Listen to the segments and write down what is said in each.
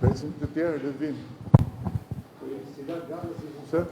Presim të tjerë, le të vinë. Se?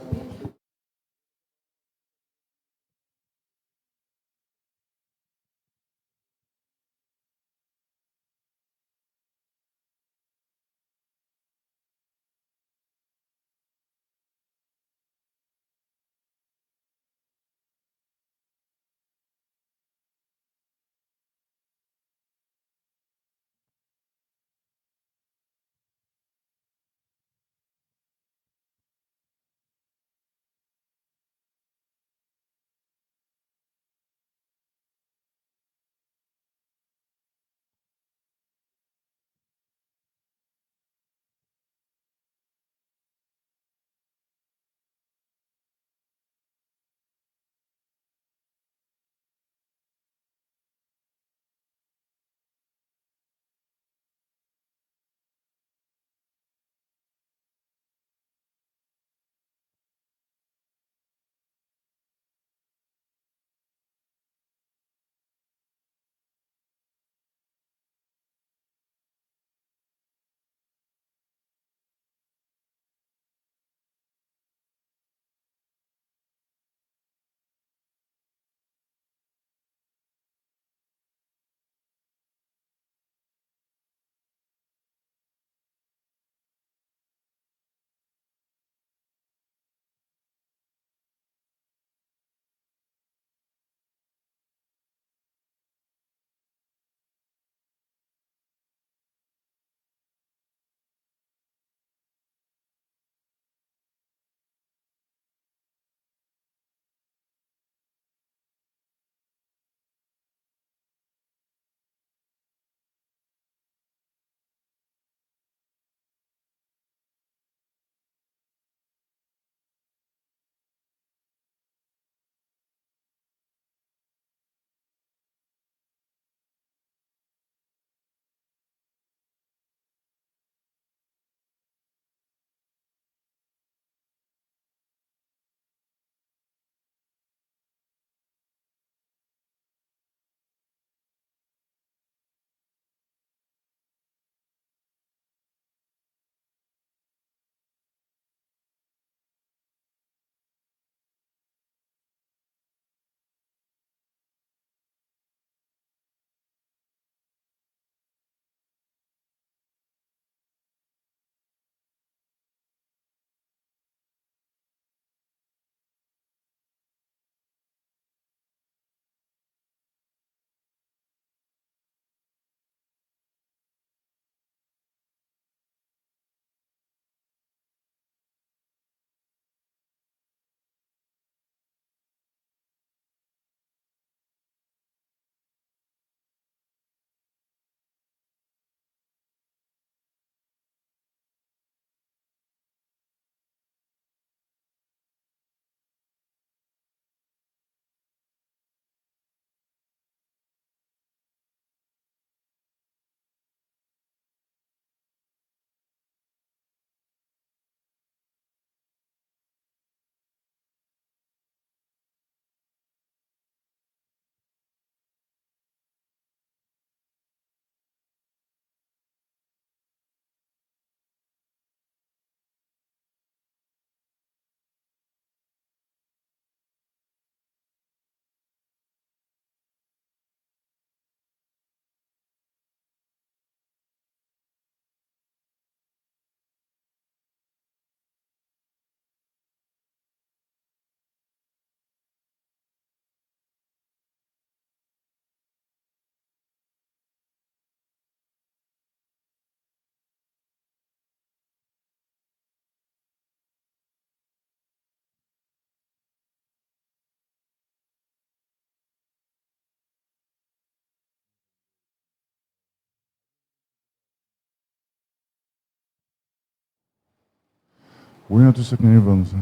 Ujnë aty se kënë një vëndë, se.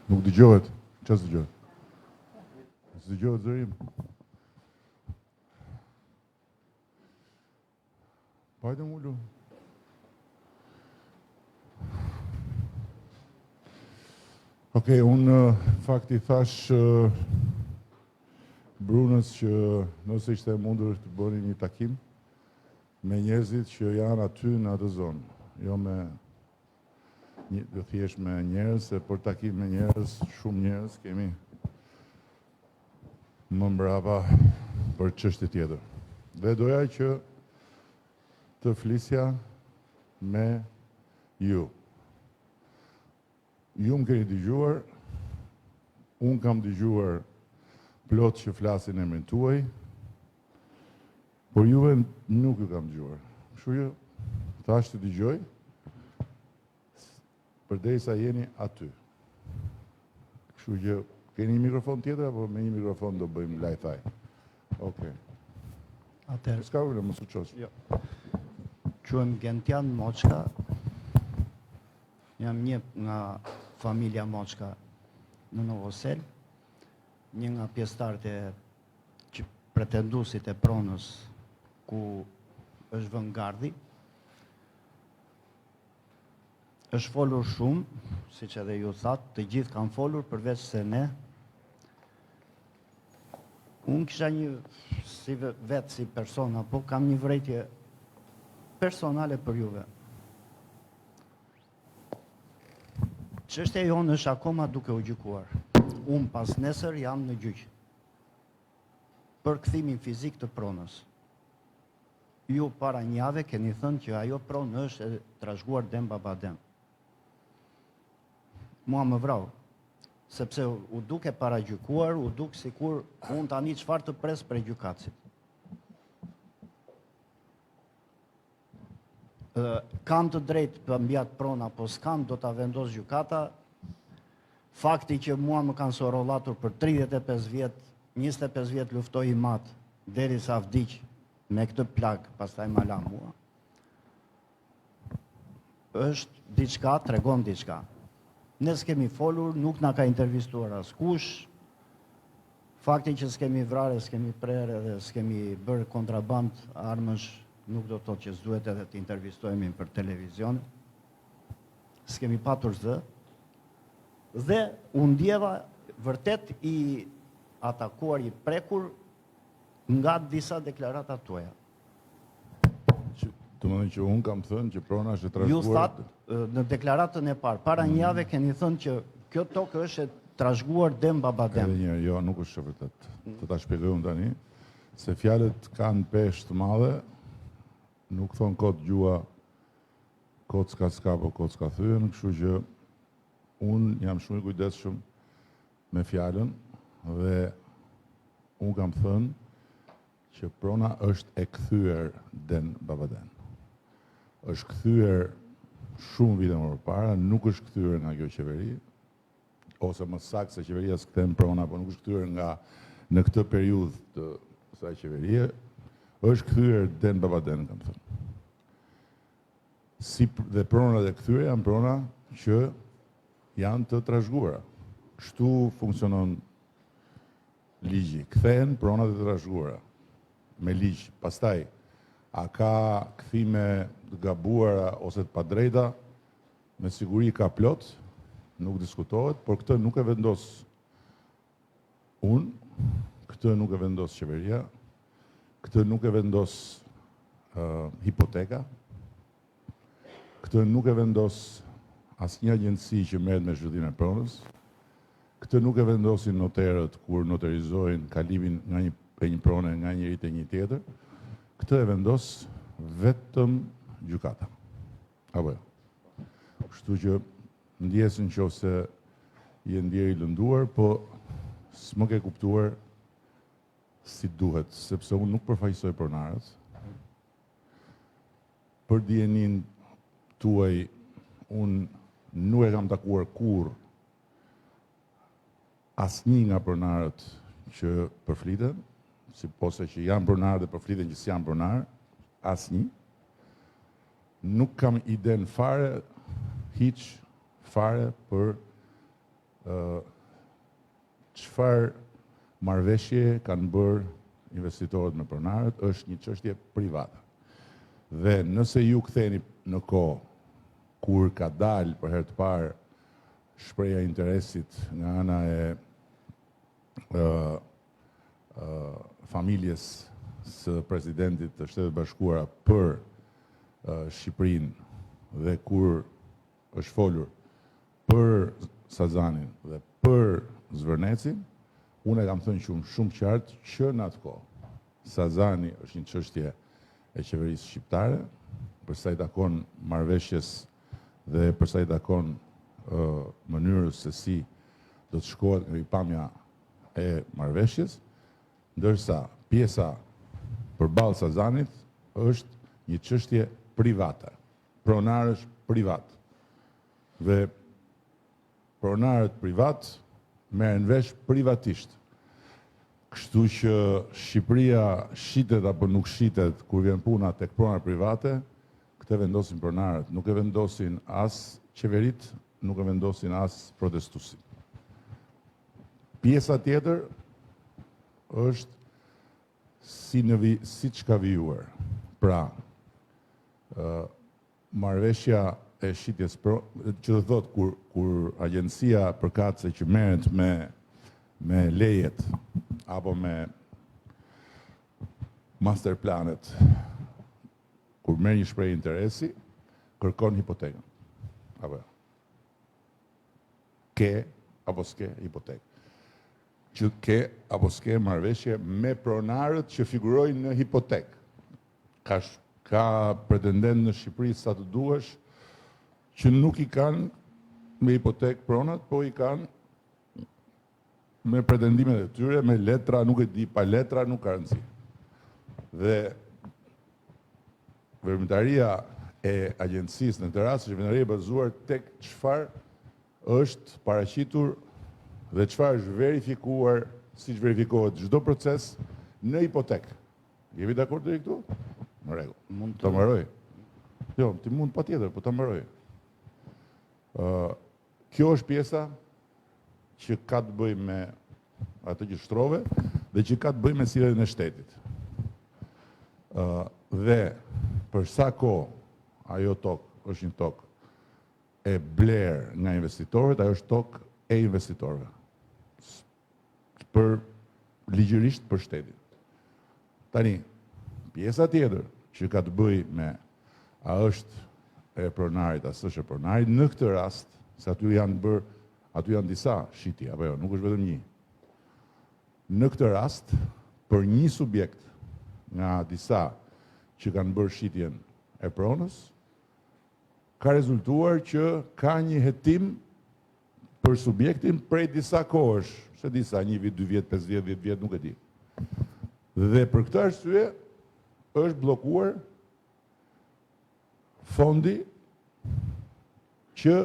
Nuk dëgjohet. Qas dëgjohet? Së dëgjohet zërim. Pajtë mullu. Okej, unë fakti thash Brunës që nëse ishte mundur të bëni një takim me njerëzit që janë aty në atë zonë, jo me do thjesht me njerëz, se për takim me njerëz, shumë njerëz kemi më mbrapa për çështje tjetër. Dhe doja që të flisja me ju. Ju më keni dëgjuar, unë kam dëgjuar plot që flasin emrin tuaj, por juve nuk ju kam dëgjuar. Kështu që thash të dëgjoj, përderisa jeni aty. Kështu që keni një mikrofon tjetër apo me një mikrofon do bëjmë lajthaj? Okej. Atëherë, S'ka problem, mos u ços. jo. Quhem Gentian Moçka. Jam një nga familja Moçka në Novosel, një nga pjesëtarët që pretenduesit e pronës ku është vënë gardi. Është folur shumë, siç edhe ju thatë, të gjithë kanë folur përveç se ne. Unë kisha një, si vetë si persona, po kam një vërejtje personale për juve. Çështja jonë është akoma duke u gjykuar. Unë pas nesër jam në gjyq për kthimin fizik të pronës. Ju para një jave keni thënë që ajo pronë është e trashëguar dem baba dem. Mua më vrau, sepse u duke paragjykuar, u duk sikur unë tani çfarë të pres prej gjykatësit. Kam të drejtë për mbjat prona, po s'kam, do ta vendos gjykata. Fakti që mua më kanë sorollatur për 35 vjet, 25 vjet luftoj i mat, derisa vdiq me këtë plagë, pastaj ma la mua. Është diçka, tregon diçka. Ne s'kemi folur, nuk na ka intervistuar askush. Fakti që s'kemi vrarë, s'kemi prerë dhe s'kemi bërë kontraband armësh, nuk do të thotë që s'duhet edhe të intervistojmë për televizion. S'kemi patur zë. Dhe unë ndjeva vërtet i atakuar, i prekur nga disa deklarata tuaja. Të më që unë kam thënë që prona është e Ju trashëguar. thatë në deklaratën e parë, para një jave keni thënë që kjo tokë është e trashëguar dem baba Edhe dem. një, jo, nuk është e vërtet. Të ta shpjegoj unë tani, se fjalët kanë peshë të madhe, nuk thonë kot gjua, kot s'ka po kot s'ka thyen, kështu që unë jam shumë i kujdesshëm me fjalën dhe unë kam thënë që prona është e kthyer den babaden. Është kthyer shumë vite më parë, nuk është kthyer nga kjo qeveri, ose më saktë se qeveria s'kthen prona, po nuk është kthyer nga në këtë periudhë të kësaj qeverie, është kthyer den babaden, kam thënë. Si dhe pronat e kthyer janë prona që janë të trashëguara. Kështu funksionon ligji. Kthehen pronat e trashëguara me ligj. Pastaj, a ka kthime të gabuara ose të padrejta, me siguri ka plot, nuk diskutohet, por këtë nuk e vendos unë, këtë nuk e vendos qeveria, këtë nuk e vendos hipoteka, këtë nuk e vendos asnjë agjenci që merret me zhvillimin e pronës, këtë nuk e vendosin noterët kur noterizojnë kalimin nga një prone nga njëri te një tjetër, këtë e vendos vetëm gjykata. Apo jo. Kështu që ndjesin nëse je ndjer i lënduar, po s'më ke kuptuar si duhet, sepse unë nuk përfaqësoj pronarët. Për dijenin tuaj, unë nuk e kam takuar kurrë asnjë nga pronarët që përfliten, si pose që janë pronarë dhe përfliten që s'janë pronarë, asnjë. Nuk kam iden fare, hiç fare për çfarë marrëveshje kanë bërë investitorët me pronarët, është një çështje private. Dhe nëse ju ktheni në kohë kur ka dalë për herë të parë shpreha e interesit nga ana e familjes së presidentit të Shtetet Bashkuara për Shqipërinë dhe kur është folur për Sazanin dhe për Zvërnecin, unë e kam thënë shumë qartë që në atë kohë Sazani është një çështje e qeverisë shqiptare, për sa i takon marrëveshjes dhe për sa i takon mënyrës se si do të shkohet në ripamja e marrëveshjes, ndërsa pjesa përballë Sazanit është një çështje private, pronarësh privat. Dhe pronarët privat merren vesh privatisht. Kështu që Shqipëria shitet apo nuk shitet kur vjen puna tek pronarët private, këtë vendosin pronarët, nuk e vendosin as qeverit, nuk e vendosin as protestuesit. Pjesa tjetër është siç ka vijuar. Pra, marrëveshja e shitjes që do thotë kur agjencia përkatëse që merret me lejet apo me master planet, kur merr një shprehje interesi, kërkon hipotekën. Apo jo. Ke apo s'ke hipotekë. Që ke apo s'ke marrëveshje me pronarët që figurojnë në hipotekë. Ka pretendent në Shqipëri sa të duash që nuk i kanë me hipotekë pronat, po i kanë me pretendimet e tyre, me letra, nuk e di, pa letra nuk ka rëndësi. Dhe veprimtaria e agjencisë në këtë rast është veprimtaria e bazuar tek çfarë është paraqitur dhe çfarë është verifikuar, siç verifikohet çdo proces në hipotekë. Jemi dakord deri këtu? Në rregull. Mund të mbaroj. Jo, ti mund patjetër, po ta mbaroj. Kjo është pjesa që ka të bëjë me atë që shtrove dhe që ka të bëjë me sjelljen e shtetit. Dhe për sa kohë ajo tokë është një tokë e bler nga investitorët, ajo është tokë e investitorëve. Për ligjërisht për shtetin. Tani, pjesa tjetër që ka të bëjë me a është e pronarit, a s'është e pronarit, në këtë rast, se aty janë disa shitje, apo jo, nuk është vetëm një. Në këtë rast, për një subjekt nga disa që kanë bërë shitjen e pronës, ka rezultuar që ka një hetim për subjektin prej disa kohësh, se disa, 1 vit, 2 vjet, 5 vjet, 10 vjet, nuk e di. Dhe për këtë arsye është bllokuar fondi që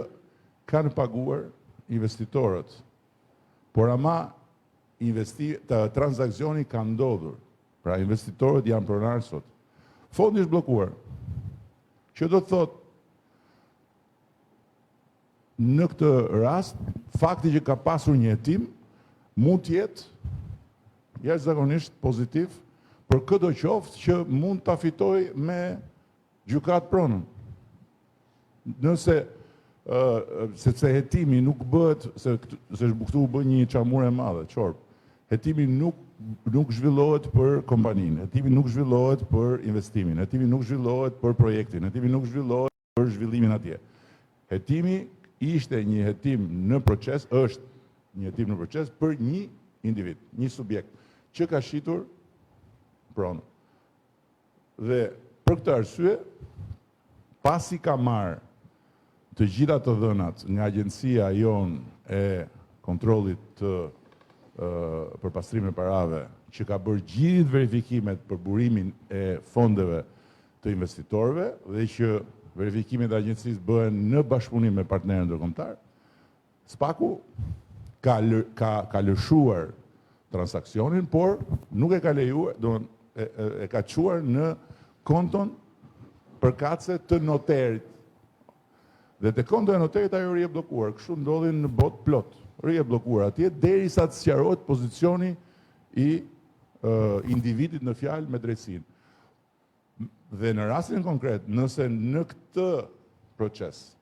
kanë paguar investitorët. Por ama transakcioni ka ndodhur. Pra investitorët janë pronarë sot. Fondi është bllokuar. Që do të thotë në këtë rast, fakti që ka pasur një hetim mund të jetë jashtëzakonisht pozitiv për çdo qoftë që mund ta fitoj me gjykat pronën. Nëse sepse hetimi nuk bëhet se këtu u bë një çamure e madhe, çorp. Hetimi nuk zhvillohet për kompaninë, hetimi nuk zhvillohet për investimin, hetimi nuk zhvillohet për projektin, hetimi nuk zhvillohet për zhvillimin atje. Hetimi ishte një hetim në proces, është një hetim në proces për një individ, një subjekt që ka shitur pronë. Dhe për këtë arsye, pasi ka marrë të gjitha të dhënat nga agjencia jonë e kontrollit të përpastrimit parave, që ka bërë gjithë verifikimet për burimin e fondeve të investitorëve dhe që verifikimet e agjencisë bëhen në bashkëpunim me partnerët ndërkombëtar, SPAK-u ka lëshuar transakcionin, por nuk e ka lejuar, e ka çuar në konton përkatëse të noterit. Dhe te konto e noterit ajo rri e bllokuar, kështu ndodhin në botë plot. Rri e bllokuar atje derisa të sqarohet pozicioni i individit në fjalë me drejtësinë. Dhe në rastin konkret, nëse në këtë proces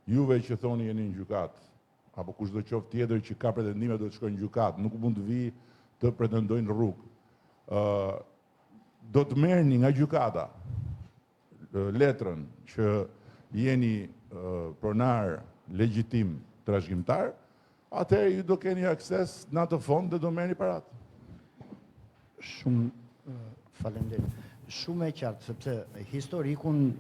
juve që thoni jeni në gjykat, apo kushdo qoftë tjetër që ka pretendime do të shkojnë në gjykat, nuk mund të vi të pretendojnë rrugë. Do të merrni nga gjykata letrën që jeni pronar legjitim trashëgimtar, atëherë ju do keni akses në atë fond dhe do merrni paratë. Shumë faleminderit. Shumë e qartë, sepse historikun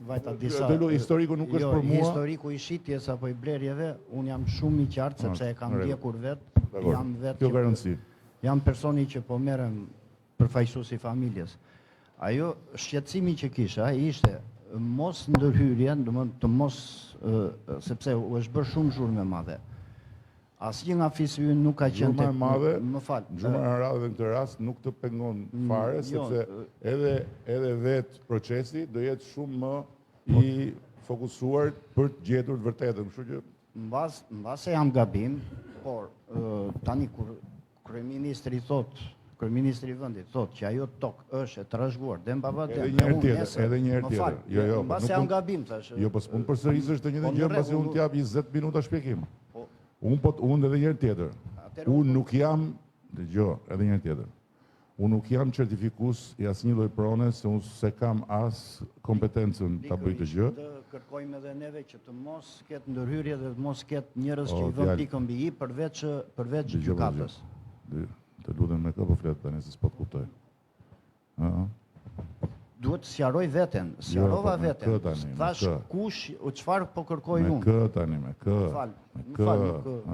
vajta disa... Historiku nuk është për mua. Historiku i shitjes apo i blerjeve, unë jam shumë i qartë, sepse e kam ndjekur vetë, jam vetë jam personi që po merrem përfaqësuesi i familjes. Ajo shqetësimi që kisha ishte mos ndërhyrje, të mos, sepse u është bërë shumë zhurmë e madhe. Asnjë nga fisi ynë nuk ka qenë tek madhe. Më fal. Zhurma e radhë në këtë rast nuk të pengon fare, sepse edhe vetë procesi do jetë shumë më i fokusuar për të gjetur të vërtetën. Kështu që mbase jam gabim, por tani kur kryeministri kryeministri i vendit thotë që ajo tokë është e trashëguar Dem Babaden. Edhe një herë tjetër. Jo, mbase jam gabim thash. Jo, po s'mund përsërisësh të njëjtën gjë pasi unë t'jap 20 minuta shpjegim. Unë edhe një herë tjetër. Unë nuk jam, dëgjoj, edhe një herë tjetër. Unë nuk jam certifikues i asnjë lloj prone, se unë se kam as kompetencën ta bëj të gjë. Të kërkojmë edhe neve që të mos ketë ndërhyrje dhe të mos ketë njerëz që i vën pikën mbi i përveç gjykatës. Të lutem me kë po flet tani se s'po të kuptoj. Duhet të sqaroj veten, sqarova veten. Thash kush, çfarë po kërkoj unë. Me kë tani, me kë.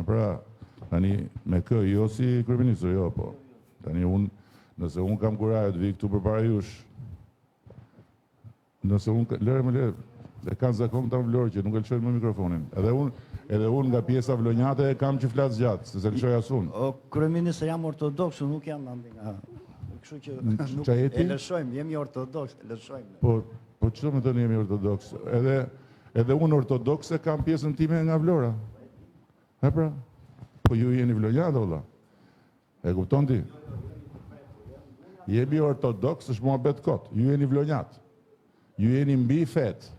Pra, tani me kë, jo si kryeministër, jo po. Tani nëse unë kam kuraje të vi këtu përpara jush, nëse unë, lere, e kanë zakon këta vlorë që nuk e lëshojnë më mikrofonin. Edhe unë nga pjesa vlonjate kam që flasë gjatë, se lëshoj asun. Kryeministër jam ortodoksu, nuk jam andi nga... Kështu që nuk e lëshojmë, jemi ortodoks, e lëshojmë. Po që me të në jemi ortodoks? Edhe unë ortodokse kam pjesën time nga vlora. E pra? Po ju jeni vlonjate, ola? E kupton ti? Jemi ortodoks, është mua betë kot. Ju jeni vlonjat. Ju jeni mbi fet.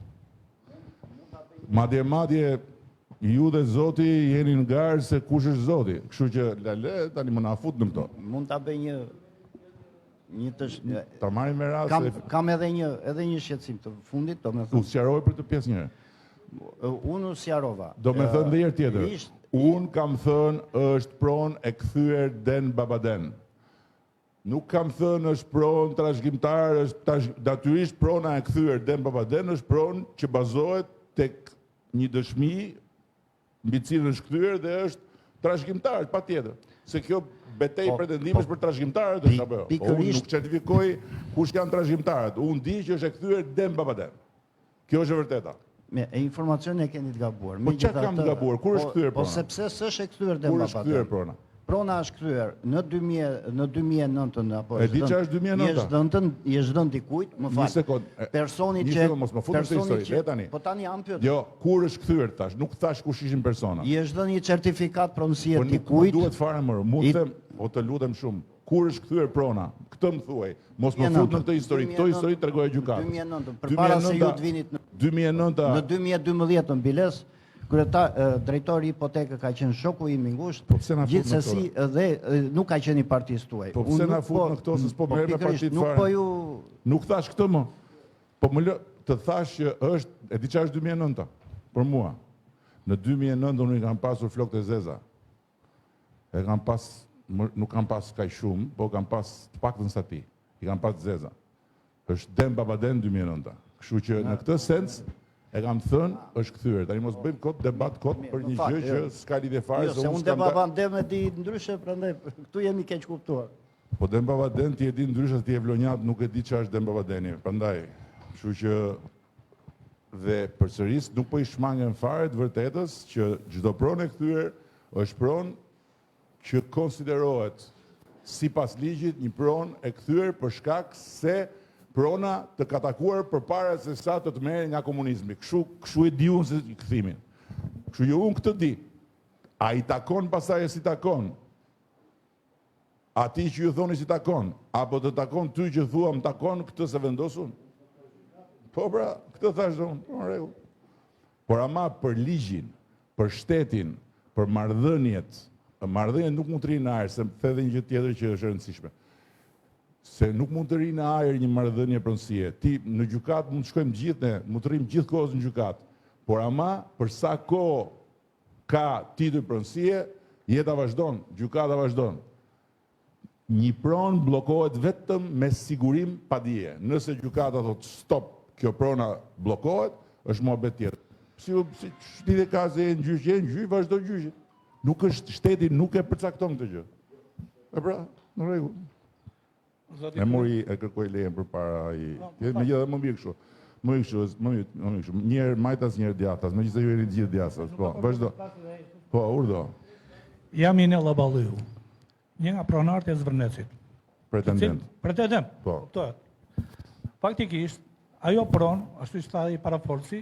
Madje, ju dhe Zoti jeni në garë se kush është Zoti. Kështu që lale, tani më na fut në këto. Mund ta bëj ta marrim me rast. Kam edhe një shqetësim të fundit, do me thënë. U sqaroj për të pjesë njëre. Unë u sqarova. Do me thënë dhe herë tjetër. Unë kam thënë është pronë e kthyer Den Babaden. Nuk kam thënë është pronë trashëgimtar, natyrisht prona e kthyer Den Babaden është pronë që bazohet tek një dëshmi mbi cilën është kthyer dhe është trashëgimtar, patjetër. Se kjo betejë pretendimesh për trashëgimtarët është apo jo? Unë nuk certifikoj kush janë trashëgimtarët. Unë di që është e kthyer Den Babaden. Kjo është e vërteta. E informacionin e keni të gabuar. Po çka kam të gabuar? Kur është kthyer prona? Po sepse s'është e kthyer Den Babaden. Kur është kthyer prona? Prona është kthyer në 2009 apo e di që është 2009. Je zhdën dikujt, më fal. Personi që mos më futem në histori, tani. Po tani jam pyet. Jo, kur është kthyer tash? Nuk thash kush ishin persona. Je zhdën një certifikat pronësie dikujt. Po duhet fare më, mund të them, o të lutem shumë. Kur është kthyer prona? Këtë më thuaj. Mos më fut në këtë histori. Këtë histori tregoj gjykatës. 2009, përpara se ju të vinit në 2009. Në 2012 në Biles, drejtori i hipotekë ka qenë shoku im i ngushtë, gjithsesi dhe nuk ka qenë i partisë tuaj. Po pse na fut në këto se s'po merr me partitë fare? Nuk po ju nuk thash këtë më. Po më lë të thash që është, e di çfarë është 2009 për mua. Në 2009 unë i kam pasur flokët e zeza. E kam pas, nuk kam pas kaq shumë, po kam pas të paktën sa ti. I kam pas të zeza. Është Den Babaden 2009. Kështu që në këtë sens e kam thënë, është kthyer. Tani mos bëjmë debat për një gjë që s'ka lidhje fare. Se unë Den Babaden e di ndryshe, prandaj këtu jemi keq kuptuar. Po Den Babaden ti e di ndryshe, ti e vlonjat, nuk e di çfarë është Den Babadeni. Prandaj, kështu që dhe përsëris nuk po i shmangen fare të vërtetës që çdo pronë e kthyer është pronë që konsiderohet sipas ligjit një pronë e kthyer për shkak se prona të katakuar përpara se sa të merrë nga komunizmi. Kështu e di unë se kthimin. Kështu jo unë këtë di. A i takon pasaj e si takon? Ati që ju thoni si takon? Apo të takon ty që thua më takon këtë se vendosun? Po pra, këtë thash dhe unë, po në regull. Por ama për ligjin, për shtetin, për marrëdhëniet, marrëdhënia nuk mund të rinë në ajër, se the edhe një gjë tjetër që është e rëndësishme. Se nuk mund të rinë në ajër një marrëdhënie pronësie. Ti në gjykat mund të shkojmë gjithë ne, mund të rrim gjithë kohës në gjykat. Por ama për sa kohë ka titull pronësie, jeta vazhdon, gjykata vazhdon. Një pronë bllokohet vetëm me sigurim pa dije. Nëse gjykata thotë stop, kjo prona bllokohet, është mohabet tjetër. Si lidhe ka se në gjyq, vazhdo gjyqi. Nuk është shteti, nuk e përcakton këtë gjë. E pra, në rregull. E mori e kërkoj lejen përpara i. Megjithatë më mirë kështu. Më kështu. Një herë majtas, një herë djathtas, megjithëse ju jeni të gjithë djathtas. Po, vazhdo. Po, urdhë. Jam Inella Balliu, një nga pronarët e Zvërnecit. Pretendent. Pretendent. Po. Faktikisht, ajo pronë, ashtu që tha i parafolsi,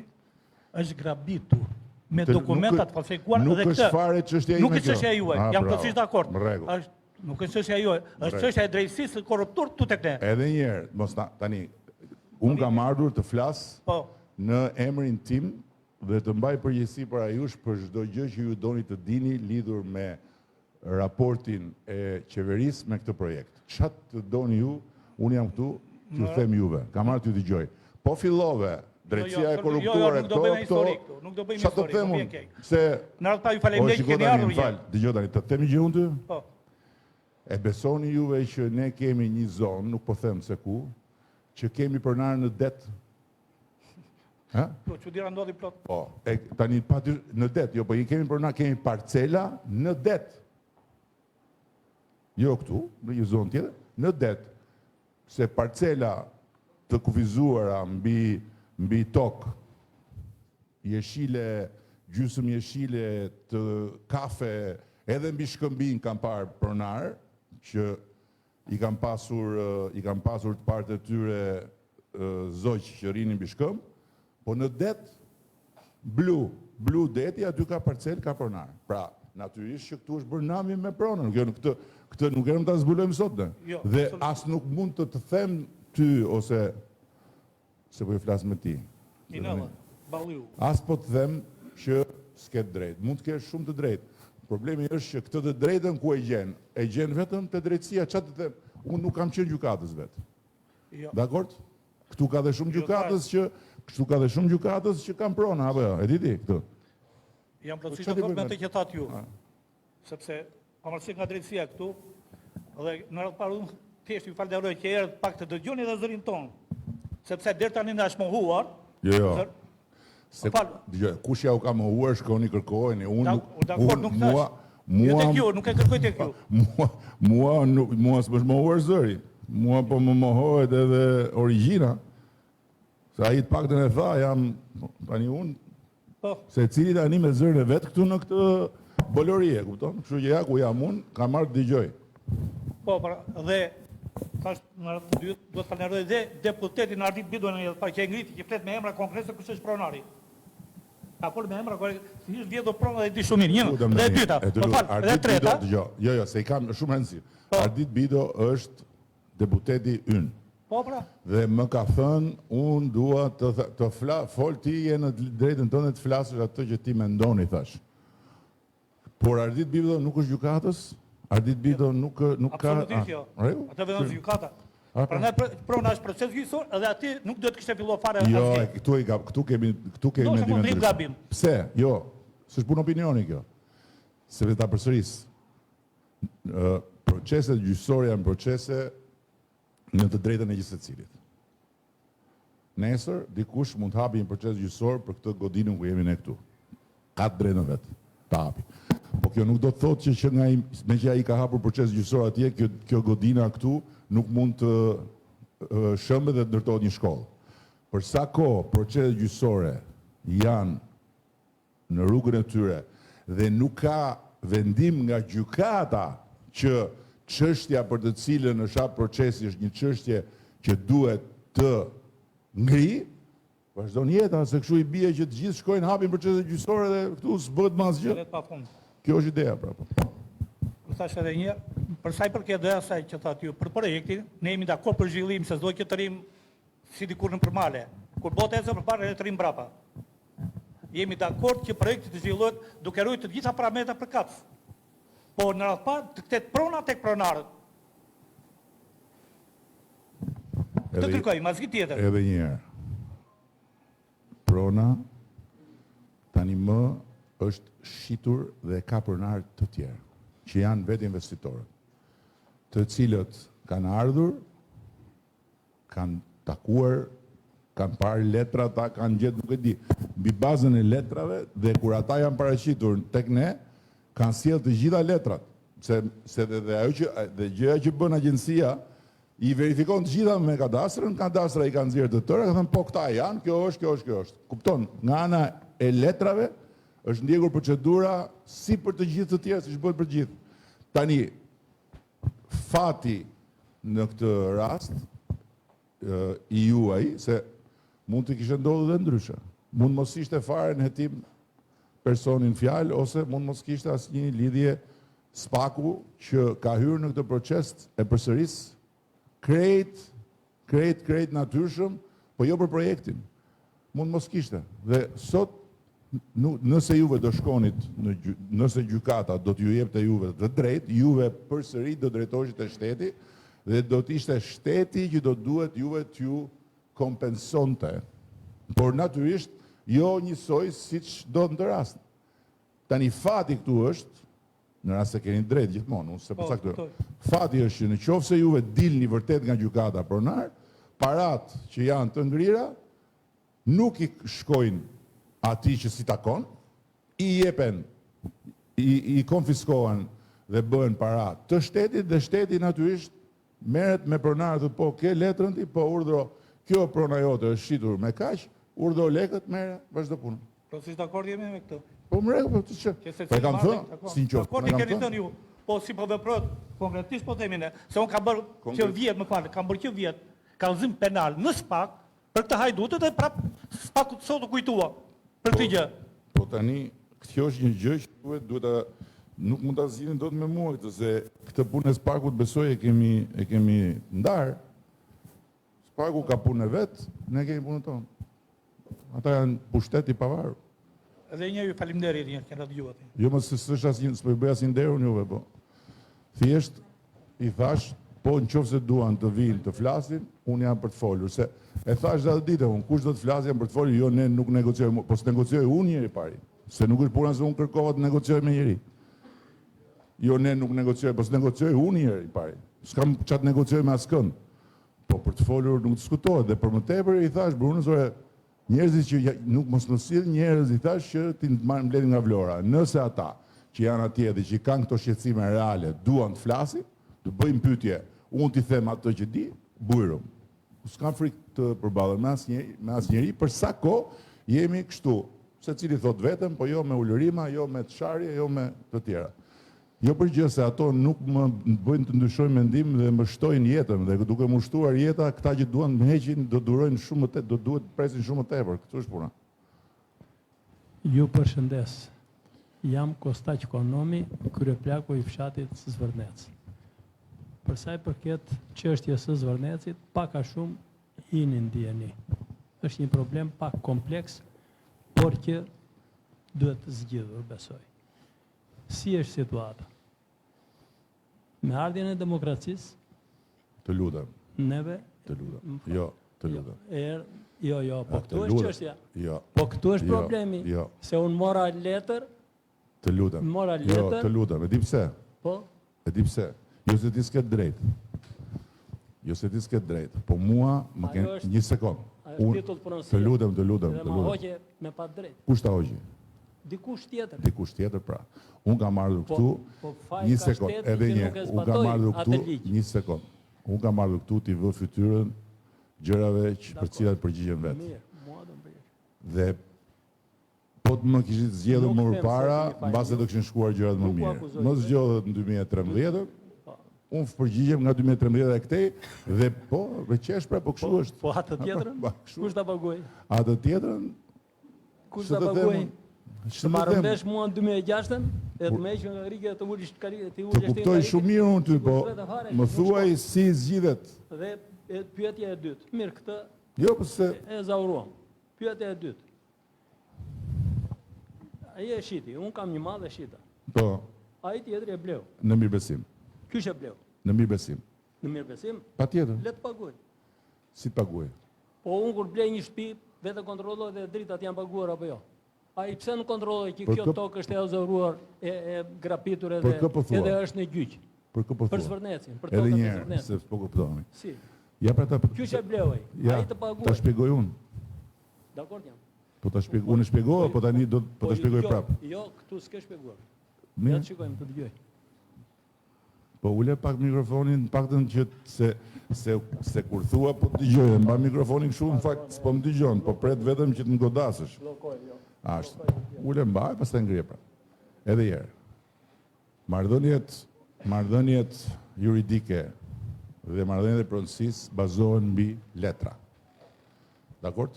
është grabitur me dokumentat falsifikuar dhe këtë. Nuk është fare çështja ime. Nuk është çështja juaj, jam plotësisht dakord. Në rregull. Nuk është çështja juaj, është çështja e drejtësisë së korruptur këtu tek ne. Edhe një herë, mos tani, unë kam ardhur të flas në emrin tim dhe të mbaj përgjegjësi para jush për çdo gjë që ju doni të dini lidhur me raportin e qeverisë me këtë projekt. Çfarë të doni ju, unë jam këtu t'ju them juve. Kam ardhur t'ju dëgjoj. Po fillove drejtësia e korruptuar nuk do bëjmë historik, nuk do bëjmë historik, nuk vjen keq. Se në radhë pa ju faleminderit që keni ardhur. Dëgjoj tani, të themi gjë unë ty? Po. E besoni juve që ne kemi një zonë, nuk po them se ku, që kemi pronar në det? Ha? Po, çuditëra ndodhi plot. Po, tani në det, jo, po i kemi pronar, kemi parcela në det. Jo këtu, në një zonë tjetër, në det. Se parcela të kufizuara mbi tokë, jeshile, gjysmë jeshile të kafe, edhe mbi Shkëmbin kam parë pronar, që i kam pasur të partë e tyre zoq që rinin mbi Shkëmb, po në det, blu deti, aty ka parcel, ka pronar. Pra, natyrisht që këtu është bërë nami me pronën, këtë nuk erëm ta zbulojmë sot ne. Dhe as nuk mund të them ty, ose se po i flas me ti. Inella Balliu. As po të them që s'ket drejt. Mund të kesh shumë të drejt. Problemi është që këtë të drejtën ku e gjen vetëm te drejtësia, çfarë të them? Unë nuk kam qenë gjykatës vetë. Dakord? Këtu ka dhe shumë gjykatës që kanë prona, apo jo? E di ti këtu? Jam plotësisht dakord me atë që thatë ju. Sepse pavarësisht nga drejtësia këtu, dhe në radhë parë unë thjesht ju falenderoj që erët pak të dëgjoni edhe zërin ton. Sepse deri tani na është mohuar. Jo. Kush ja u ka mohuar, shkoni kërkojeni. Nuk e kërkoj tek ju. Mua s'më është mohuar zëri. Mua po më mohohet edhe origjina. Se ai të paktën e tha, jam tani unë. Se cili tani me zërin e vet këtu në këtë bolorie, kupton? Kështu që ja ku jam unë, kam marrë të dëgjoj. Po, dhe tash në radhë dytë do të falenderoj dhe deputetin Ardit Bidon që e ngriti, që flet me emra konkrete kush është pronari. Ka fol me emra konkrete, si është vjedhur prona dhe di shumë mirë. Një, dhe e dyta, po fal, dhe e treta. Jo, se i kam shumë rëndësi. Ardit Bido është deputeti ynë. Po, pra. Dhe më ka thënë, unë dua të fol ti je në drejtën tënde të flasësh atë që ti mendoni, thash. Por Ardit Bido nuk është gjykatës. Ardit Bido nuk ka... Absolutisht jo. Atë vendon gjykata. Prandaj prona është proces gjyqësor dhe aty nuk duhet të kishte filluar fare asgjë. Jo, këtu kemi mendim ndryshe. Pse? Jo, s'është punë opinioni kjo. Se vetë ta përsëris. Proceset gjyqësore janë procese në të drejtën e gjithë secilit. Nesër dikush mund të hapi një proces gjyqësor për këtë godinën ku jemi ne këtu. Ka të drejtën vetë të hapi. Po kjo nuk do të thotë që me që ai ka hapur proces gjyqësor atje, kjo godina këtu nuk mund të shëmbë dhe të ndërtohet një shkollë. Për sa kohë proceset gjyqësore janë në rrugën e tyre dhe nuk ka vendim nga gjykata që çështja për të cilën është hap procesi është një çështje që duhet të ngri, vazhdon jeta, se kështu i bie që të gjithë shkojnë hapin proceset gjyqësore dhe këtu s'bëhet më asgjë. Kjo është ideja, prapë. Thash edhe një, për sa i përket dhe asaj që thatë ju, për projektin, ne jemi dakord për zhvillim, se s'do që të rrim si dikur në përmale. Kur botë ecë përpara të rrim brapa. Jemi dakord që projekti të zhvillohet duke ruajtur të gjitha parametrat përkatës. po në radhë parë të ketë prona tek pronarët. Të kërkoj, mazgi tjetër. Edhe një herë. Prona tani më është shitur dhe ka pronar të tjerë, që janë vetë investitorët, të cilët kanë ardhur, kanë takuar, kanë parë letra, ta kanë gjetë nuk e di, mbi bazën e letrave dhe kur ata janë paraqitur tek ne, kanë sjellë të gjitha letrat, se dhe ajo që dhe gjëja që bën agjencia i verifikon të gjitha me kadastrën, kadastra i kanë nxjerrë të tëra, ka thënë po këta janë, kjo është. Kupton, nga ana e letrave është ndjekur procedura si për të gjithë të tjerë, siç bëhet për gjithë. Tani fati në këtë rast i juaj se mund të kishte ndodhur dhe ndryshe. Mund mos ishte fare në hetim personin fjalë ose mund mos kishte asnjë lidhje spaku që ka hyrë në këtë proces e përsëris krejt natyrshëm, po jo për projektin. Mund mos kishte. Dhe sot, nëse juve do shkonit, nëse gjykata do t'ju jepte juve të drejt, juve përsëri do drejtoheshit e shteti, dhe do t'ishte shteti që do duhet juve t'ju kompensonte. Por natyrisht, jo njësoj siç do në të rast. Tani fati këtu është, në rast se keni drejt gjithmonë, unë se përcaktoj. Fati është që në qoftë se juve dilni vërtet nga gjykata pronar, parat që janë të ngrira nuk i shkojnë atij që si takon, i jepen, i konfiskohen dhe bëhen para të shtetit dhe shteti natyrisht merret me pronarët, po ke letrën ti, po urdhro, kjo prona jote është shitur me kaq, urdhro lekët, merre, vazhdo punën. Po si dakord jemi me këtë? Po më rregull, po të që. Po e kam thënë, si në qoftë. Dakord i keni thënë ju, po si po veprohet konkretisht po themi ne, se unë kam bërë që vjet, më falni, kam bërë që vjet, kallëzim penal në SPAK për këtë hajdutët dhe prap SPAK sot u kujtua për këtë gjë. Po tani, kjo është një gjë që duhet nuk mund ta zgjidhni dot me mua këtë, se këtë punë e SPAK-ut besoj e kemi ndarë. SPAK-u ka punën e vet, ne kemi punën tonë. Ata janë pushtet i pavarur. Edhe një ju faleminderit një që na dëgjuat. Jo më s'është asnjë, s'po i bëj asnjë nderun juve, po. Thjesht i thash, po nëse duan të vinë të flasin, unë jam për të folur, se e thash dhe atë ditë, unë kush do të flasë jam për të folur, jo ne nuk negociojmë, po s'negocioj unë njëri pari, se nuk është puna se unë kërkova të negocioj me njëri. Jo ne nuk negocioj, po s'negocioj unë njëri pari. S'kam çat negocioj me askënd. Po për të folur nuk diskutohet dhe për më tepër i thash Brunës, njerëzit që nuk mos në sill njerëz i thash që ti marrin mbledhje nga Vlora. Nëse ata që janë atje dhe që kanë këto shqetësime reale duan të flasin, të bëjmë pyetje, unë t'i them atë që di, bujrum. S'kam frikë të përballem me asnjëri, për sa kohë jemi kështu. Secili thot vetëm, po jo me ulërima, jo me çarje, jo me të tjera. Jo për gjë se ato nuk më bëjnë të ndryshoj mendim dhe më shtojnë jetën dhe duke më shtuar jeta, këta që duan më heqin do durojnë shumë më tepër, do duhet presin shumë më tepër. Këtë është puna. Ju përshëndes. Jam Kostaq Konomi, kryeplaku i fshatit Zvërnec. Për sa i përket çështjes së Zvërnecit, pak a shumë jini ndjeni. Është një problem pak kompleks, por që duhet zgjidhur, besoj. Si është situata? Me ardhjen e demokracisë, të lutem. neve... Të lutem. Jo, të lutem. Jo, po këtu është çështja. Jo. Po këtu është problemi. Jo. Se unë mora letër. Të lutem. Mora letër. Jo, të lutem. E di pse? Po? E di pse? Jo se ti s'ket drejt. Jo se ti s'ket drejt. Po mua më kanë një sekond. Të lutem. Dhe ma hoqe me pa drejt. Kush ta hoqi? Dikush tjetër. Dikush tjetër, pra. Unë kam ardhur këtu, një sekond, edhe një, unë kam ardhur këtu, një sekond. Unë kam ardhur këtu t'i vë fytyrën gjërave për cilat përgjigjem vetë. Dhe po të më kishit zgjedhur më përpara, mbase do kishin shkuar gjërat më mirë. Më zgjedhët në 2013, unë përgjigjem nga 2013 e këtej, dhe po, veqesh pra, po kështu është. Po atë tjetërën, kush ta paguaj? Atë tjetërën, kush ta paguaj? Të marrë vesh mua në 2006-ën, e të me që nga rike të ullish të karike, të ullish të nga rike. Të kuptoj shumë mirë unë ty, po më thuaj si zgjidhet. Dhe pyetja e dytë, mirë këtë e zauruam. Pyetja e dytë. Aje e shiti, unë kam një madhe shita. Po. Ai tjetri e bleu. Në mirëbesim. Ky që e bleu. Në mirëbesim. Në mirëbesim, Patjetër. le të paguaj. Si paguaj? Po unë kur blej një shtëpi, vetë kontrolloj dhe dritat janë paguar apo jo. Ai pse në kontrolloj që Për kjo kë- tokë është e azoruar, e grapitur Për edhe kë po thua? edhe është në gjyq. Për kë po Për thua? Zvërnecin, për Edhe tokën një e herë, Zvërnecit. se po kuptohemi. Si? Ja pra ta Ky që e bleu ai, ja, ai të ta paguaj. shpjegoj unë. Dakor jam. Po ta shpjegoj, unë e shpjegova, po tani do po ta shpjegoj jo, prapë. Jo, këtu s'ke shpjeguar. Ja Mirë. të shikojmë, të dëgjoj. Po ule pak mikrofonin, paktën që se kur thua po dëgjoj, mba mikrofonin kështu në fakt s'po më dëgjon, po pret vetëm që të më godasësh. Llokoj, jo. Ashtu. Ule mbaj, pastaj ngrihe pra. Edhe një herë. Marrëdhëniet juridike dhe marrëdhëniet e pronësisë bazohen mbi letra. Dakor?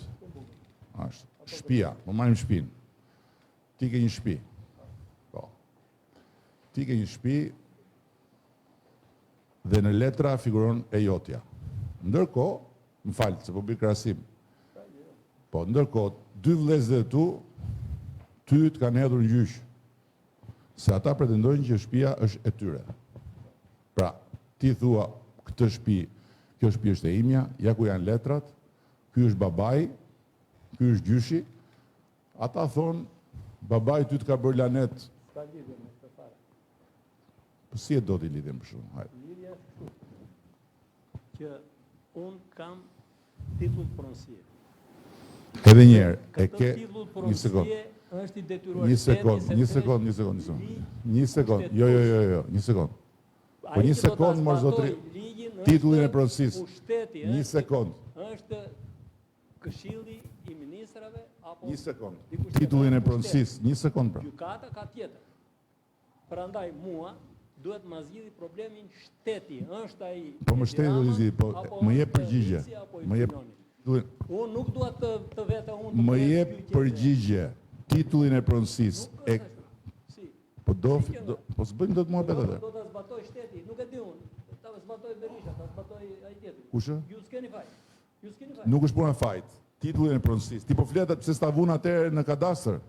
Ashtu. Shtëpia, po marrim shtëpinë. Ti ke një shtëpi. Po. Ti ke një shtëpi dhe në letra figuron e jotja. Ndërkohë, më falë, se po bëj krahasim. Po, ndërkohë, dy vëllezërit tu, ty të kanë hedhur në gjyq. Se ata pretendojnë që shtëpia është e tyre. Pra, ti thua, këtë shtëpi, kjo shtëpi është e imja, ja ku janë letrat, ky është babai, ky është gjyshi. Ata thonë, babai ty të ka bërë lanet. Ka lidhje me këtë fare. Po si e do t'i lidhjem për shumë? Hajde. Lidhja është kështu. Që unë kam titull pronësie. Edhe një herë, e Këtë ke titull një sekond. pronësie është i detyruar Një shteti, sekond, sepse një sekond. Një sekond. Jo, një sekond. Po një sekond, mor zotri. Titullin e pronësisë. Pushteti Një sekond. është Këshilli i Ministrave apo Një sekond. dikush Titullin e tjetër, pronësisë. Një sekond pra. Gjykata ka tjetër. Prandaj mua duhet ma zgjidhi problemin shteti. Është ai. Po më shteti do t'i zgjidhi, po apo më jep është përgjigje. policia, apo i Më jep Filloni. titullin. Unë nuk dua të vete unë. të Më bëj jep pyetje. përgjigje. Titullin e pronësisë. Nuk E është ashtu. Si? po po s'bëjmë dot muhabet atë. Do ta zbatoj shteti, nuk e di unë. Ta zbatoj Berisha, ta zbatoj ai tjetri. Kush ë? Ju s'keni faj. Ju s'keni faj. Nuk është puna fajt. Titullin e pronësisë. Ti po flet pse s'ta vun atëherë në kadastër.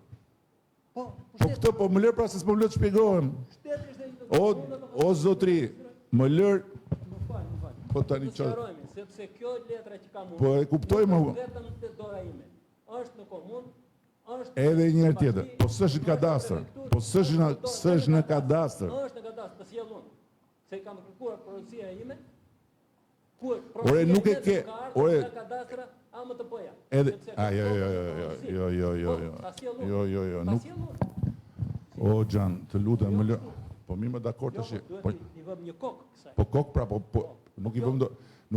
Po, Po këtë po më lër pra se s'po më lë të shpjegohem. shteti është O zotri, më lër, Më fal. po tani Të çfarë? sqarojmë, sepse kjo letra që kam unë. Po e kuptoj më. nuk është vetëm te dora ime. Është në komunë, është Edhe një herë tjetër. pasi- Po s'është në kadastër. Po s'është në kadastër. Është në kadastër, të sjell unë. Se i kam kërkuar porosia ime. Ku Ore, nuk e ke. Ore. Në kadastër AMTP-ja. Edhe Sepse jo, kërkohet jo. Ta sjell unë. Jo, Ta nuk. sjell unë. O Xhan, të lutem më lër. Po mi më dakord tash. Duhet Po i vëm një kokë kësaj. po kok pra po nuk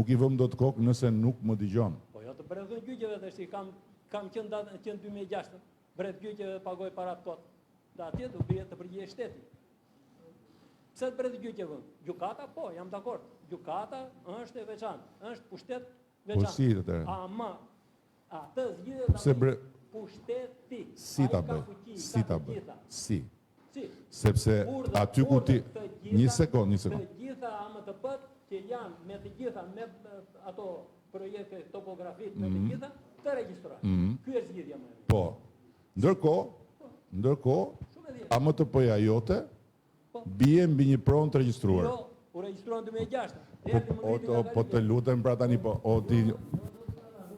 i vëm dot kok nëse nuk më dëgjon. Po jo të bredhën gjyqeve tash i kam qenë datën 2006. Bredh gjyqeve pagoj para të kot. Da atje do bie të përgjigje shteti. Pse të bredh gjyqeve? Gjykata po, jam dakord. Gjykata është e veçantë, është pushtet veçantë. Po si atëherë? Ama atë zgjidhet Pse bre pushteti. si ta Ai ka bëj? fuqi, Si ka ta të bëj? gjitha. Si? Si? Sepse aty ku ti një sekond. Të gjitha AMTP-t që janë me të gjitha me ato projekte topografik me të gjitha të regjistruar. Ky është zgjidhja më e mirë. Po. Ndërkohë, Shumë e thjeshtë. AMTP-ja jote bie mbi një pronë të regjistruar. Jo, u regjistruan 2006. Po të lutem pra tani po. O ti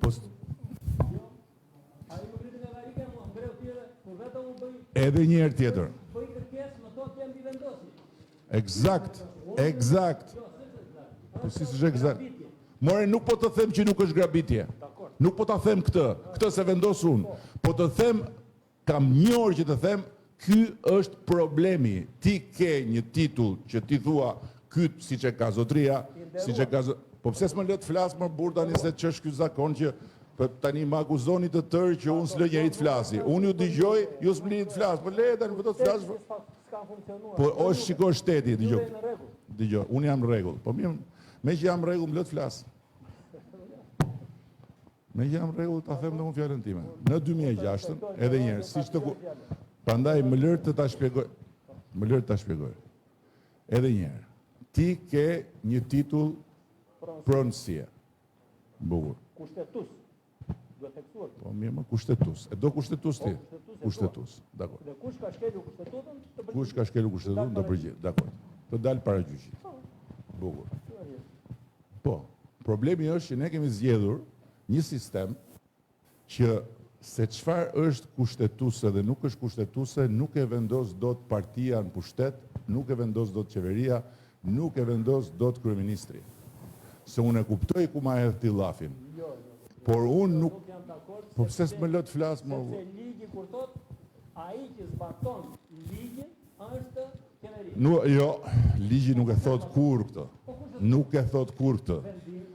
po Ai nuk rritë nga varike mua, mbreu tjere, po vetëm u bëj edhe një herë tjetër. kërkesë, më thotë jam bivendosi. Eksakt. Po si s'është eksakt? More nuk po të them që nuk është grabitje. Nuk po ta them këtë se vendos unë. Po të them, kam një orë që të them, ky është problemi. Ti ke një titull që ti thua, ky siç e ka zotria, siç e ka po pse s'më lë të flas më burr tani se ç'është ky zakon që po tani më akuzoni të tërë që unë s'lë njëri të flasi. Unë ju dëgjoj, ju s'mlini të flas. Po le tani vetë të flas. S'ka funksionuar. Po është shiko shteti, dëgjoj. Në rregull. Dëgjoj, unë jam në rregull. Po mirë, me që jam në rregull, më lë të flas. Me që jam në rregull, ta them dhe unë fjalën time. Në 2006, edhe një herë, siç të ku. Prandaj më lër të ta shpjegoj. Edhe një herë. Ti ke një titull pronësie. Bukur. Kushtetus. duhet theksuar. Po mirë, më kushtetues. E do kushtetues ti? Kushtetues. Dakor. Dhe kush ka shkelur kushtetutën? Kush ka shkelur kushtetutën do përgjigjet. Dakor. Të dalë para gjyqit. Bukur. Po, problemi është që ne kemi zgjedhur një sistem që se çfarë është kushtetuese dhe nuk është kushtetuese nuk e vendos dot partia në pushtet, nuk e vendos dot qeveria, nuk e vendos dot kryeministri. Se unë e kuptoj ku ma hedh ti llafin. Por unë nuk. Po pse s'më lë të flas më? Sepse ligji kur thot ai që zbaton ligjin është qeveria. Jo, ligji nuk e thot kur këtë. Nuk e thot kur këtë.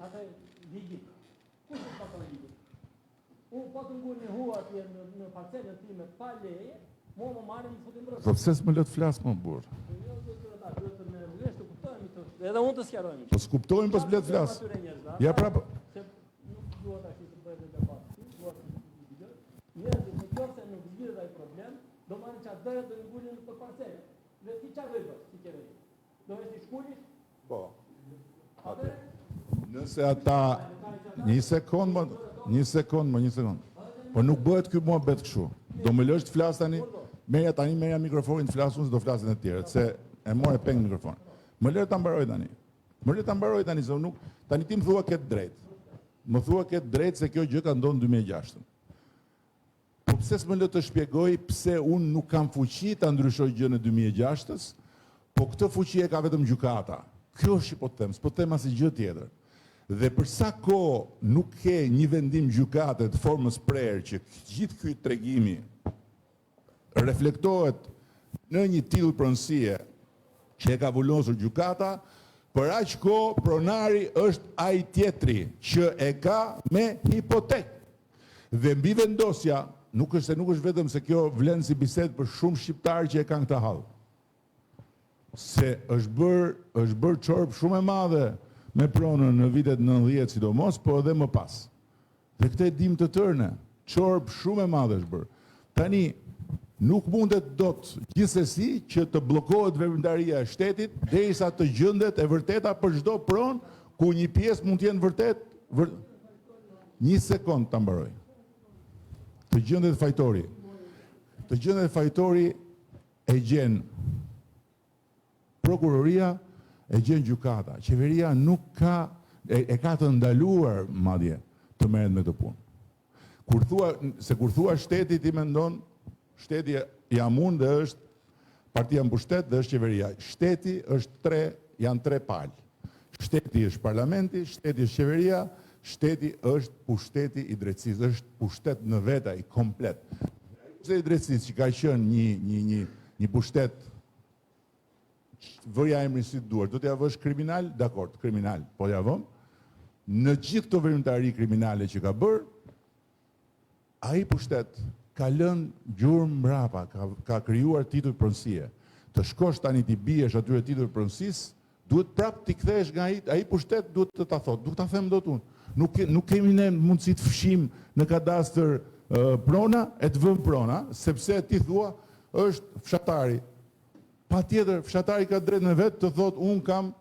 Atë ligji. Kush zbaton ligjin? Unë po të ngurë një hua atje në parcelën time pa leje, mua më marrin një futim brëndë. Po pse s'më lë të flas më burr? Edhe unë të sqaroj. Po s'kuptojmë pas blet flas. Ja prapë. Se nuk dua tash të bëj debat. Dua të dëgjoj. Njerëzit në qoftë nuk zgjidhet ai problem, do marrin çfarë bëhet do ngulin në parcelë. Dhe ti çfarë bëj si qeveri? Do vësh ti shkulish? Po. Atë Nëse ata një sekond. Po nuk bëhet ky muhabet kështu. Do më lësh të flas tani? Merja mikrofonin të flas unë se do flasin e tjerët, se e morë peng mikrofon. Më lër ta mbaroj tani. Se nuk tani ti më thua këtë drejt. Më thua këtë drejt se kjo gjë ka ndodhur në 2006. Po pse s'më lë të shpjegoj pse unë nuk kam fuqi ta ndryshoj gjën e 2006-s, po këtë fuqi e ka vetëm gjykata. Kjo është që po të them, s'po them asnjë gjë tjetër. Dhe për sa kohë nuk ke një vendim gjykate të formës prerë që gjithë ky tregimi reflektohet në një tillë pronësie që e ka vullosur gjykata, për aq kohë pronari është ai tjetri që e ka me hipotekë. Dhe mbi vendosja nuk është vetëm se kjo vlen si bisedë për shumë shqiptarë që e kanë këtë hall. Se është bërë çorp shumë e madhe me pronën në vitet 90 sidomos, po edhe më pas. Dhe këtë e dim të tërë, çorp shumë e madhe është bërë. Tani nuk mundet dot gjithsesi që të bllokohet veprimtaria e shtetit derisa të gjendet e vërteta për çdo pronë ku një pjesë mund të jenë vërtet. Një sekond ta mbaroj. Të gjendet fajtori. Të gjendet fajtori e gjen prokuroria, e gjen gjykata. Qeveria nuk ka e ka të ndaluar madje të merret me këtë punë. Kur thua shteti ti mendon shteti jam unë dhe është partia në pushtet dhe është qeveria. Shteti janë tre palë. Shteti është parlamenti, shteti është qeveria, shteti është pushteti i drejtësisë, është pushtet në veta i komplet. Pushteti i drejtësisë që ka qenë një pushtet vërja emrin si duar, do t'ja vësh kriminal, dakord, kriminal, po ja vëm, në gjithë këto veprimtari kriminale që ka bërë, ai pushtet ka lënë gjurmë mbrapa, ka krijuar titull pronësie. Të shkosh tani ti biesh atyre titull pronësisë, duhet prap t'i kthesh nga ai pushtet, duhet të ta thotë, nuk ta them dot unë. Nuk kemi ne mundësi të fshim në kadastër prona e të vëmë prona, sepse ti thua është fshatari. Patjetër, fshatari ka drejt në vetë të thotë unë kam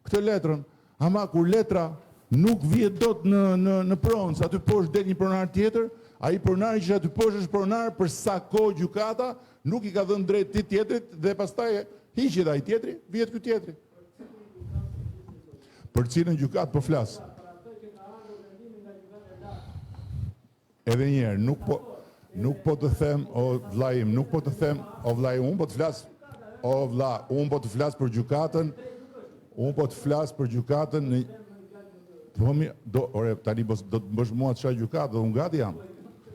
këtë letrën, ama kur letra nuk vjet dot në pronë, aty poshtë del një pronar tjetër, ai pronari që aty poshtë është pronar për sa kohë gjykata nuk i ka dhënë drejt ti tjetrit dhe pastaj hiqet ai tjetri, vjet ky tjetri. Për cilën gjykatë po flas. Edhe një herë, nuk po të them o vllai im, nuk po të them o vllai, unë po të flas o vlla, unë po të flas për gjykatën. Unë po të flas për gjykatën në ore tani do të bësh mua çfarë gjykatë, unë gati jam.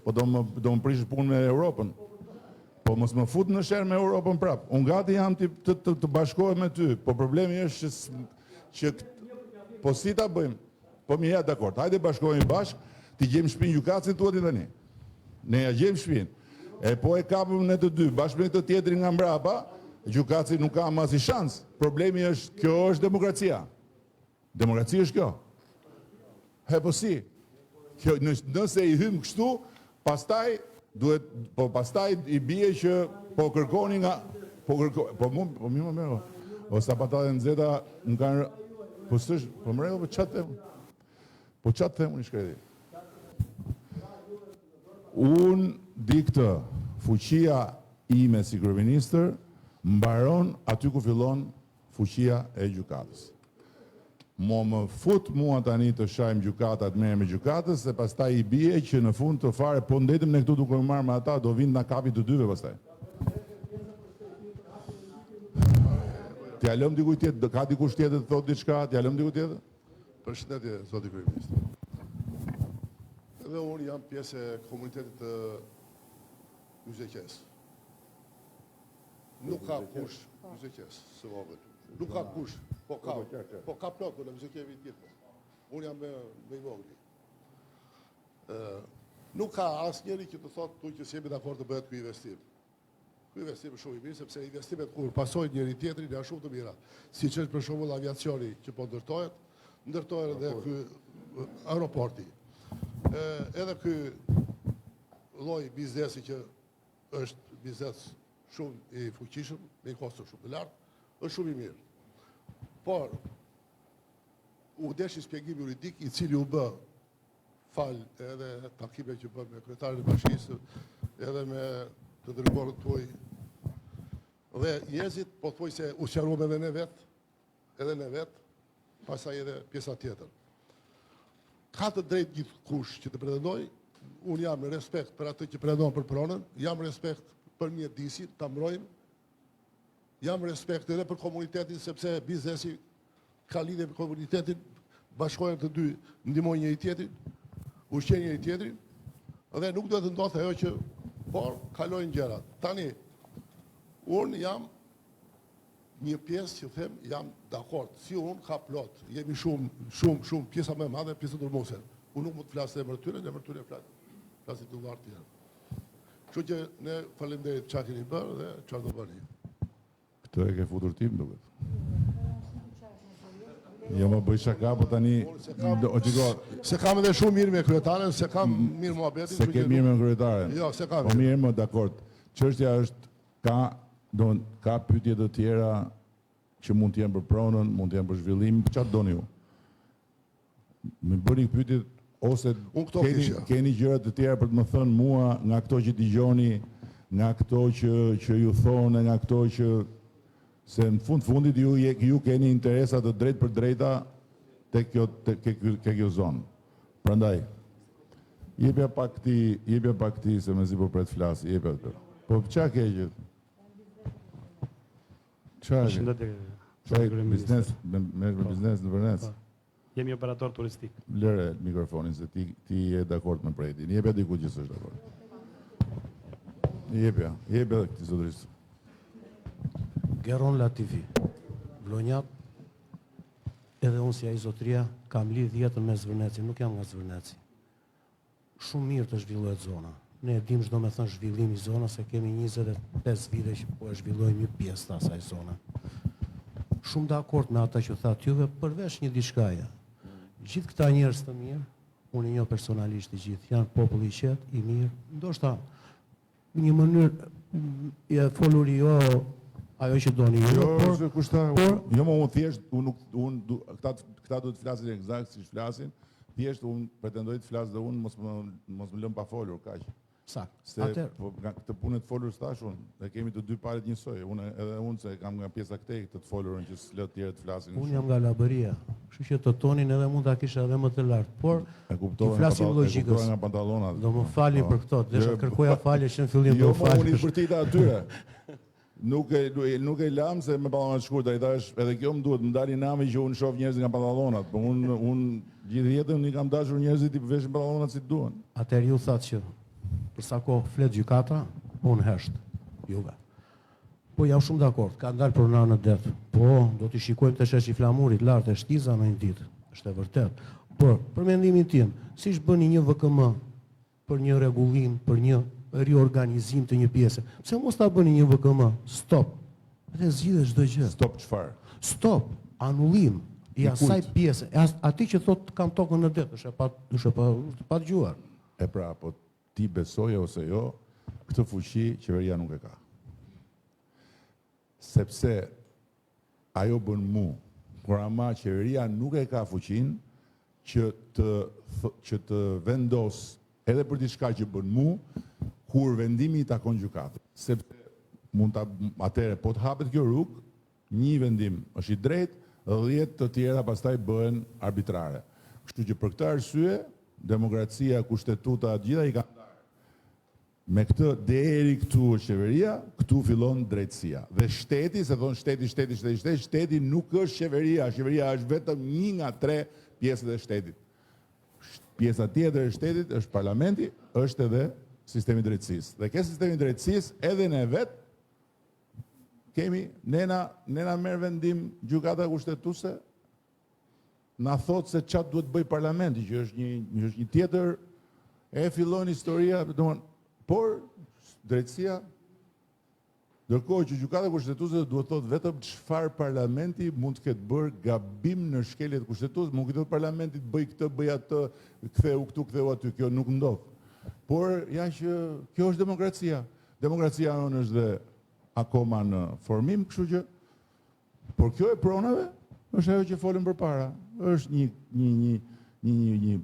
Po do më prish punë me Europën. Po mos më fut në sherr me Europën prap. Unë gati jam të bashkohem me ty. Po problemi është që po si ta bëjmë? Po mirë, ja dakord. Hajde bashkohemi bashk, ti gjejmë shtëpinë gjykatës tuaj tani. Ne ja gjejmë shtëpinë. E po e kapëm ne të dy, bashkë me këtë tjetrin nga mbrapa, gjykatësi nuk ka asnjë shans. Problemi është, kjo është demokracia. Demokracia është kjo. He po si? Kjo nëse i hym kështu, pastaj duhet, po pastaj i bie që po kërkoni nga po më merr. O sapatatë nxehta më kanë po s'është, po më rrego po çat them. Po çat them unë shkreti. Unë di këtë, fuqia ime si kryeministër mbaron aty ku fillon fuqia e gjykatës. Më fut mua tani të shajmë gjykatat, merrem me gjykatës, se pastaj i bie që në fund të fare, po ndetëm ne këtu duke marrë me ata, do vinë na kapi të dyve pastaj. T'ja lëm dikujt tjetër, ka dikush tjetër të thotë diçka, t'ja lëm dikujt tjetër? Përshëndetje, zoti kryeminist. Edhe unë jam pjesë e komunitetit të Yzekes. Nuk ka kush Yzekes, së vogël. Nuk ka kush, po ka plot, në Yzekevi tjetër. Unë jam me i vogël. Nuk ka asnjëri që të thotë tu që s'jemi dakord të bëhet ky investim. Ky investim është shumë i mirë, sepse investimet kur pasojnë njëri tjetrin janë shumë të mira. Siç është për shembull aviacioni që po ndërtohet edhe ky aeroporti. Edhe ky lloj biznesi që është biznes shumë i fuqishëm, me kosto shumë të lartë, është shumë i mirë. Por u deshi shpjegim juridik i cili u bë fal edhe takime që bën me kryetarin e bashkisë, edhe me të dërguarët tuaj. Dhe njerëzit po thuaj se u sqaruam edhe ne vet, pastaj edhe pjesa tjetër. Ka të drejtë gjithkush që të pretendoj, unë jam në respekt për atë që pretendon për pronën, jam respekt për mjedisin, ta mbrojmë, jam respekt edhe për komunitetin, sepse biznesi ka lidhje me komunitetin, bashkojnë të dy, ndihmojnë njëri tjetrin, ushqejnë njëri tjetrin, dhe nuk duhet të ndodhë ajo që por kalojnë gjërat. Tani, unë jam një pjesë që them jam dakord. Si unë ka plot. Jemi shumë pjesa më e madhe, pjesa turmose. Unë nuk mund të flas emër tyre flasin të lart tjerë. Kështu që ne faleminderit çka keni bërë dhe çfarë do bëni. Këtë e ke futur tim duket. Jo më bëj shaka, po tani se kam edhe shumë mirë me kryetaren, se kam mirë muhabetin. Se ke mirë me kryetaren. Jo, se kam. Po mirë më dakord. Çështja është ka pyetje të tjera që mund të jenë për pronën, mund të jenë për zhvillim, çfarë doni ju? Më bëni pyetje ose keni gjëra të tjera për të më thënë mua nga këto që dëgjoni, nga këto që ju thonë, nga këto që se në fundit ju keni interesa të drejt për drejta tek kjo zonë. Prandaj, jepja pak ti se me zi po pret flasi, jepja të. Po qa ke që? Qa ke? Biznes, me biznes në Vërnec? Jemi operator turistik. Lëre mikrofonin se ti je dakord me projektin. Jepja diku që s'është dakord. Jepja këti zotërisë. Geron Latifi, Vlonjat, edhe unë si a i zotëria, kam lidh jetën me Zvërneci, nuk jam nga Zvërneci. Shumë mirë të zhvillohet zona. Ne e dim çdo me thënë zhvillimi zona, se kemi 25 vite që po e zhvillojmë një pjesë të asaj zona. Shumë dakord me ata që thatë juve, përveç një diçkaje. Gjithë këta njerëz të mirë, unë i njoh personalisht të gjithë, janë popull i qetë, i mirë, ndoshta një mënyrë e foluri jo ajo që doni ju. Jo, më unë thjesht, këta duhet të flasin eksakt si flasin, thjesht unë pretendoj të flas dhe unë mos më lëm pa folur, kaq. Sakt. Se nga këtë punë të folur stash unë, dhe kemi të dy palet njësoj, edhe unë se kam nga pjesa këtej të folurën që s'lë të tjerë të flasin. Unë jam nga Labëria, kështu që të tonin edhe mund ta kisha edhe më të lartë, por të flasim logjikës. Do më falni për këto, desha kërkoja falje që në fillim do falë. Jo, unë i përtita atyre. Nuk e lam se me pantallonat shkurta, i thash edhe kjo më duhet, më dali nami që unë shoh njerëz nga pantallonat, po unë gjithë jetën i kam dashur njerëzit i veshin pantallonat si duan. Atëherë ju thatë që për sa kohë flet gjykata, unë hesht, juve. Po jam shumë dakord, ka ndalë pronar në det. Po, do t'i shikojmë të sheshi flamurit lartë e shtiza në një ditë, është e vërtet. Por, për mendimin tim, si shbëni një VKM për një rregullim, për një riorganizim të një pjese, pse mos ta bëni një VKM? Stop. Dhe zgjidhe çdo gjë. Stop çfarë? Stop, anullim i asaj pjese. Ati që thot kam tokën në det, është pa dëgjuar. E pra, po ti besoje ose jo, këtë fuqi qeveria nuk e ka. Sepse ajo bën mu, por ama qeveria nuk e ka fuqin që të vendos edhe për diçka që bën mu, kur vendimi i takon gjykatës. Sepse mund ta atëre po të hapet kjo rrugë, një vendim është i drejtë, 10 të tjera pastaj bëhen arbitrare. Kështu që për këtë arsye, demokracia, kushtetuta, gjitha i ka ndarë. Me këtë deri këtu është qeveria, këtu fillon drejtësia. Dhe shteti, se thonë shteti nuk është qeveria, qeveria është vetëm 1 nga 3 pjesët e shtetit. Pjesa tjetër e shtetit është parlamenti, është edhe sistemi drejtësisë. Dhe ke sistemi drejtësisë edhe ne vetë kemi, nena merr vendim gjykata kushtetuese, na thot se çfarë duhet bëj parlamenti, që është një tjetër e fillon historia, por drejtësia, ndërkohë që gjykata kushtetuese duhet thot vetëm çfarë parlamenti mund të ketë bërë gabim në shkeljet kushtetuese, mund të parlamenti të bëj këtë, bëj atë, ktheu këtu, ktheu aty, kjo nuk ndodh. Por ja që kjo është demokracia. Demokracia është dhe akoma në formim, kështu që, por kjo e pronave është ajo që folën përpara. Është një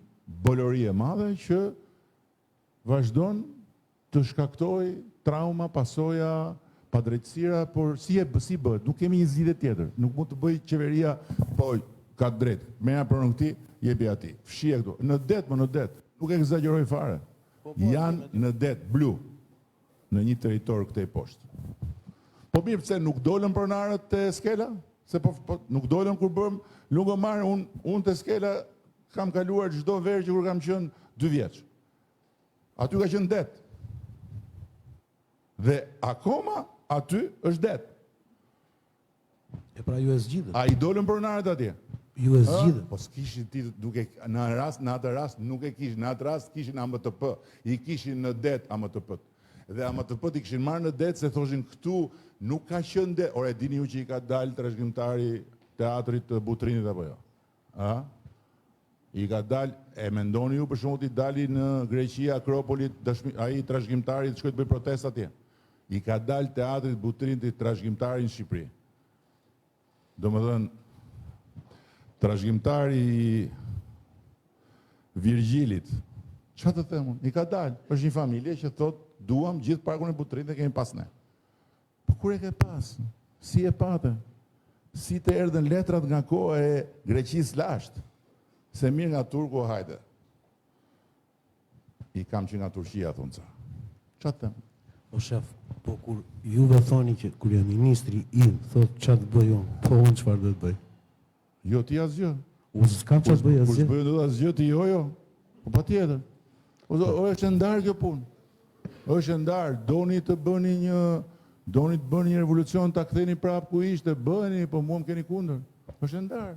bolori e madhe që vazhdon të shkaktoj trauma, pasoja, padrejtësira, por si bëhet, nuk kemi një zgjidhje tjetër. Nuk mund të bëj qeveria, po ka drejt, merja pronon këti, jepi ati. Fshije këtu. Në det, nuk e egzagjeroj fare. Janë në det, blu, në një territor këtej poshtë. Po mirë, pse nuk dolën pronarët të skela? Se nuk dolën kur bëm lungomar, unë të skela kam kaluar çdo verë që kur kam qenë 2 vjeç. Aty ka qenë det. Dhe akoma aty është det. E pra ju e zgjidhët. A i dolën pronarët atje? Ju e zgjidhët. Po s'kishin ti duke në atë rast nuk e kishin, në atë rast kishin AMTP, i kishin në det AMTP-t. Dhe AMTP-t i kishin marrë në det se thoshin këtu nuk ka qenë det. Ore, dini ju që i ka dalë trashëgimtari teatrit të Butrinit apo jo? I ka dalë, e mendoni ju për shembull i dali në Greqi, Akropolit, ai trashëgimtari të shkoi të bëj protestë atje. I ka dalë teatrit Butrinit trashëgimtari në Shqipëri. Domethënë trashëgimtari i Virgjilit, çfarë të them unë? I ka dalë, është një familje që thotë duam gjithë parkun e Butrinit e kemi pas ne. Po kur e ke pas? Si e patë? Si të erdhen letrat nga koha e Greqisë lashtë? Se mirë nga Turku, hajde. I kam që nga Turqia, thonë ca. Qa të them? O shef, po kur juve thoni që kryeministri im thotë çfarë të bëj unë, po unë çfarë do të bëj? Jo, ti asgjë. Unë s'kam çfarë të bëj Kur asgjë. s'bëjë do asgjë, ti jo. Po patjetër. O është ndarë kjo punë. Është ndarë, doni të bëni një revolucion, ta ktheni prapë ku ishte, bëni, po mua më keni kundër. Është ndarë.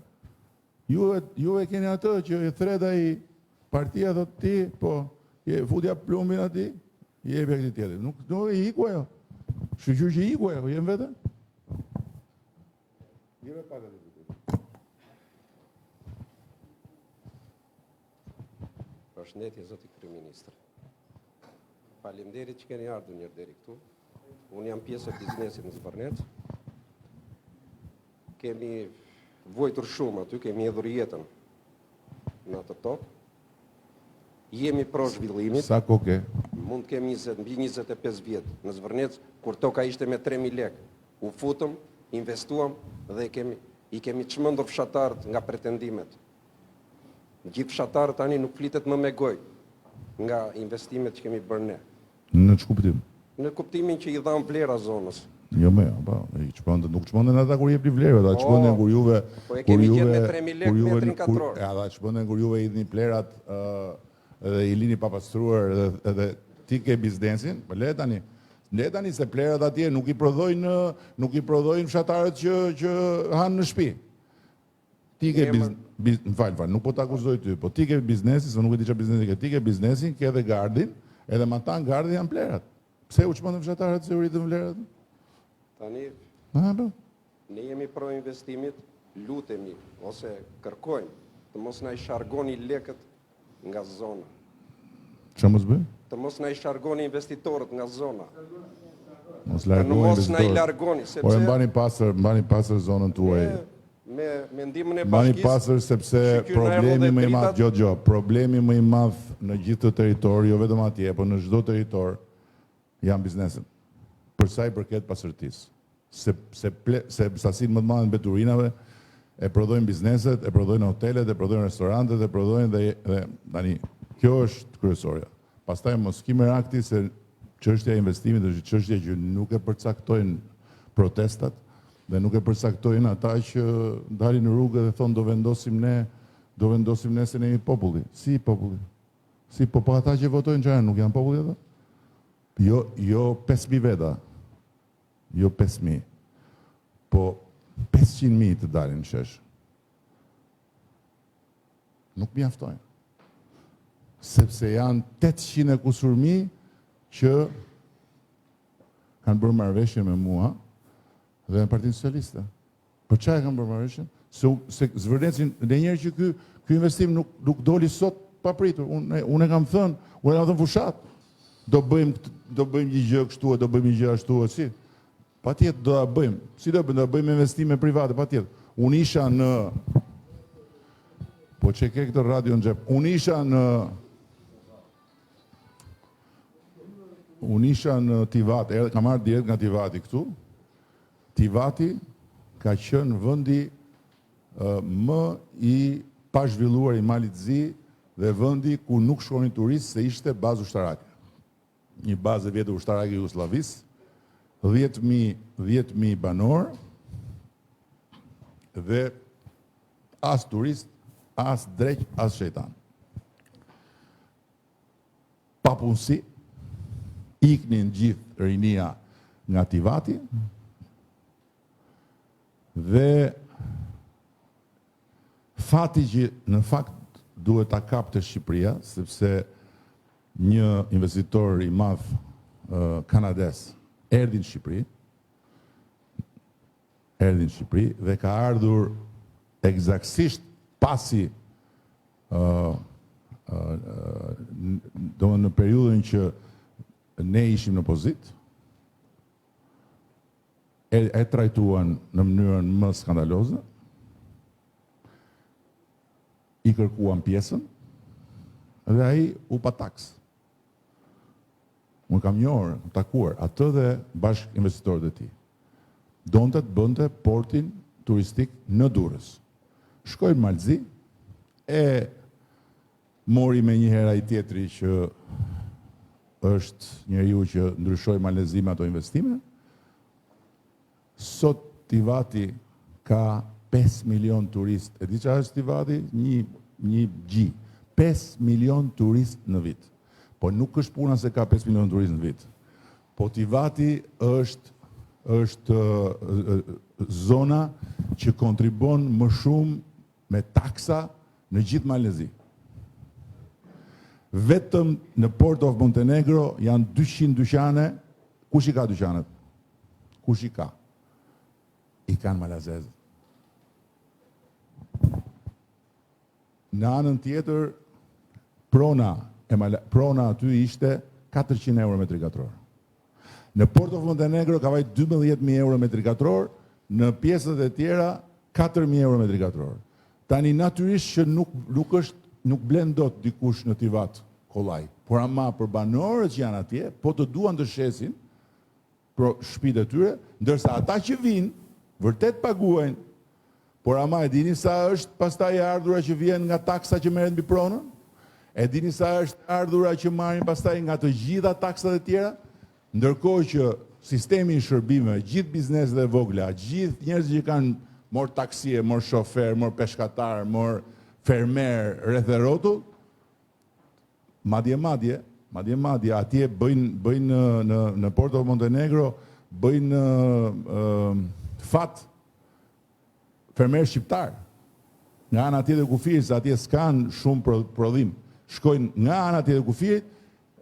Ju e keni atë që e thret ai partia thotë ti, po futja plumbin aty, i jepi këtij tjetër. Nuk i iku ajo. Shqyqyr që iku ajo, jem vete? Jeve pak aty. Përshëndetje, zoti kryeministër. Faleminderit që keni ardhur njërë deri këtu. Unë jam pjesë e biznesit në Zvërnec. Kemi vojtur shumë aty, kemi hedhur jetën në atë tokë. Jemi pro zhvillimit. Sa koke? Mund kemi mbi 25 vjetë në Zvërnec, kur toka ishte me 3.000 lekë. U futëm, investuam dhe i kemi çmendur fshatarët nga pretendimet. Gjithë fshatarët tani nuk flitet më me gojë nga investimet që kemi bërë ne. Në ç'kuptim? Në kuptimin që i dhamë vlera zonës. Jo më, nuk çmenden ata kur jepni vlerë, ata çmenden kur juve po e kemi gjetë me 3.000 lekë metrin katror. Ata çmenden kur juve idhni plerat edhe i lini papastruar edhe ti ke biznesin, po le tani se plerat atje nuk i prodhojnë fshatarët që hanë në shtëpi. Ti ke më fal, nuk po ta akuzoj ty, po ti ke biznesin, se nuk e di çfarë biznesi ke, ti ke biznesin, ke edhe gardin, edhe ma ta në gardin janë plerat. Pse u çmendën fshatarët se u rritën vlerat? Tani, ne jemi pro investimit, lutemi, ose kërkojmë, të mos na i shargoni lekët nga zona. Çfarë mos bëj? Të mos na i shargoni investitorët nga zona. Mos na i largoni, sepse... Por mbani pasër zonën tuaj. me ndihmën e Mbani bashkisë. pasër sepse Shqyrna problemi erdhën më i dhe madh, dritat. problemi më i madh në gjithë të territor, jo vetëm atje, por në çdo territor janë bizneset. Për sa i përket pasërtisë. Se sasinë më të madhe të mbeturinave e prodhojnë bizneset, e prodhojnë hotelet, e prodhojnë restorantet, e prodhojnë dhe tani kjo është kryesorja. Pastaj mos ki merakti se çështja e investimit është çështje që nuk e përcaktojnë protestat dhe nuk e përcaktojnë ata që dalin në rrugë dhe thonë do vendosim ne se ne jemi populli. Si populli? Si po ata që votojnë çfarë nuk janë populli ata? Jo 5.000 veta. Jo 5.000. Po 500.000 të dalin në shesh. Nuk mjaftojnë. Sepse janë 800 e kusur mijë që kanë bërë marrëveshje me mua dhe në Partinë Socialiste. Për çfarë kanë bërë marrëveshjen? Se zvërnecin në njerë që ky investim nuk doli sot papritur. Unë e kam thënë fushat. Do bëjmë një gjë kështu, do bëjmë një gjë ashtu, si? Patjetër do ta bëjmë. Si do bëjmë investime private, patjetër. Unë isha në po që ke këtë radio në xhep. Unë isha në Tivat, kam marrë direkt nga Tivati këtu. Tivati ka qenë vendi më i pazhvilluar i Malit Zi dhe vendi ku nuk shkonin turistë se ishte bazë ushtarake. Një bazë e vjetër ushtarake Jugosllavisë, 10.000 banor dhe as turist, as drejt, as shejtan. Papunësi, iknin gjithë rinia nga Tivati dhe fati që në fakt duhet ta kapte Shqipëria, sepse një investitor i madh kanades erdhi në Shqipëri dhe ka ardhur eksaktësisht pasi domethënë në periudhën që ne ishim në pozitë, e trajtuan në mënyrën më skandaloze, i kërkuan pjesën dhe ai u pa taks. Unë kam një orë takuar atë dhe bashkë investitorët e tij. Donte të bënte portin turistik në Durrës. Shkoi në Malzi, e mori me një herë ai tjetri që është njeriu që ndryshoi malezime ato investime. Sot Tivati ka 5 milion turist. E di çfarë është Tivati? Një gji. 5 milion turist në vit. Po nuk është puna se ka 5 milion turist në vit. Po Tivati është zona që kontribon më shumë me taksa në gjithë Malezi. Vetëm në Port of Montenegro janë 200 dyqane. Kush i ka dyqanet? Kush i ka? I kanë malazezët. Në anën tjetër, prona aty ishte 400 euro metri katror. Në Port of Montenegro ka vajt 12.000 euro metri katror, në pjesët e tjera 4.000 euro metri katror. Tani natyrisht që nuk blen dot dikush në Tivat kollaj, por ama për banorët që janë atje, po të duan të shesin për shtëpitë e tyre, ndërsa ata që vinë vërtet paguajnë, por ama e dini sa është pastaj e ardhura që vjen nga taksa që merret mbi pronën? E dini sa është ardhura që marrin pastaj nga të gjitha taksat e tjera? Ndërkohë që sistemi i shërbimeve, gjithë bizneset e vogla, gjithë njerëzit që kanë mor taksie, mor shofer, mor peshkatar, mor fermer rreth e rrotull, madje atje bëjnë në Port of Montenegro bëjnë fat fermer shqiptar. Nga ana tjetër e kufirit, atje s'kan shumë prodhim. Shkojnë nga ana tjetër e kufirit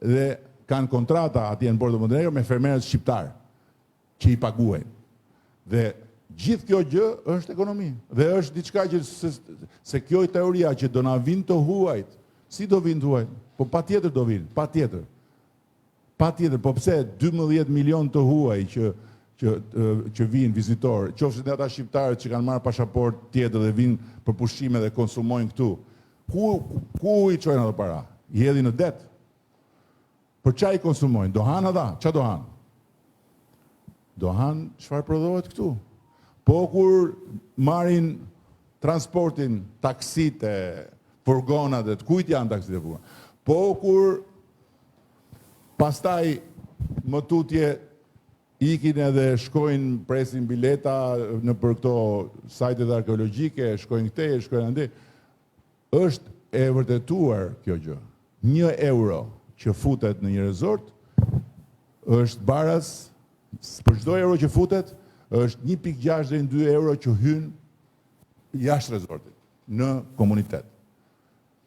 dhe kanë kontrata atje në Port of Montenegro me fermerët shqiptar që i paguajnë. Dhe gjithë kjo gjë është ekonomi. Dhe është diçka që se kjo i teoria që do na vinë të huajt. Si do vinë të huajt? Po patjetër do vinë, patjetër. Po pse 12 milion të huaj që vinë vizitorë, qofshin ata shqiptarët që kanë marrë pasaport tjetër dhe vinë për pushime dhe konsumojnë këtu. Ku i çojnë ato para? I hedhin në det. Për çfarë i konsumojnë? Do hanë ata? Çfarë do hanë? Do hanë çfarë prodhohet këtu. Po kur marrin transportin, taksitë, furgonat, kujt janë taksitë e furgonat? Po kur pastaj më tutje ikin edhe shkojnë presin bileta në për këto sajtet arkeologjike, shkojnë këtej, shkojnë ande. Është e vërtetuar kjo gjë. 1 euro që futet në një resort është baras, për çdo euro që futet, është 1.6 deri në 2 euro që hyn jashtë resortit, në komunitet.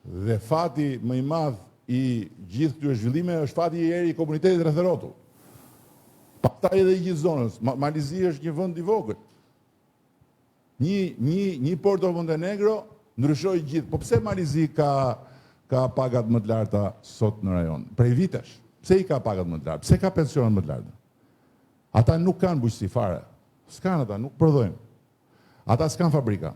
Dhe fati më i madh i gjithë këtyre zhvillimeve është fati i komunitetit rreth rrotull. Pastaj edhe i gjithë zonës. Malizi është një vend i vogël. Një Porto Montenegro ndryshoi gjithë. Po pse Malizi ka pagat më të larta sot në rajon? Prej vitesh. Pse i ka pagat më të larta? Pse ka pensionet më të larta? Ata nuk kanë bujqësi fare. S'kan ata, nuk prodhojnë. Ata s'kan fabrika.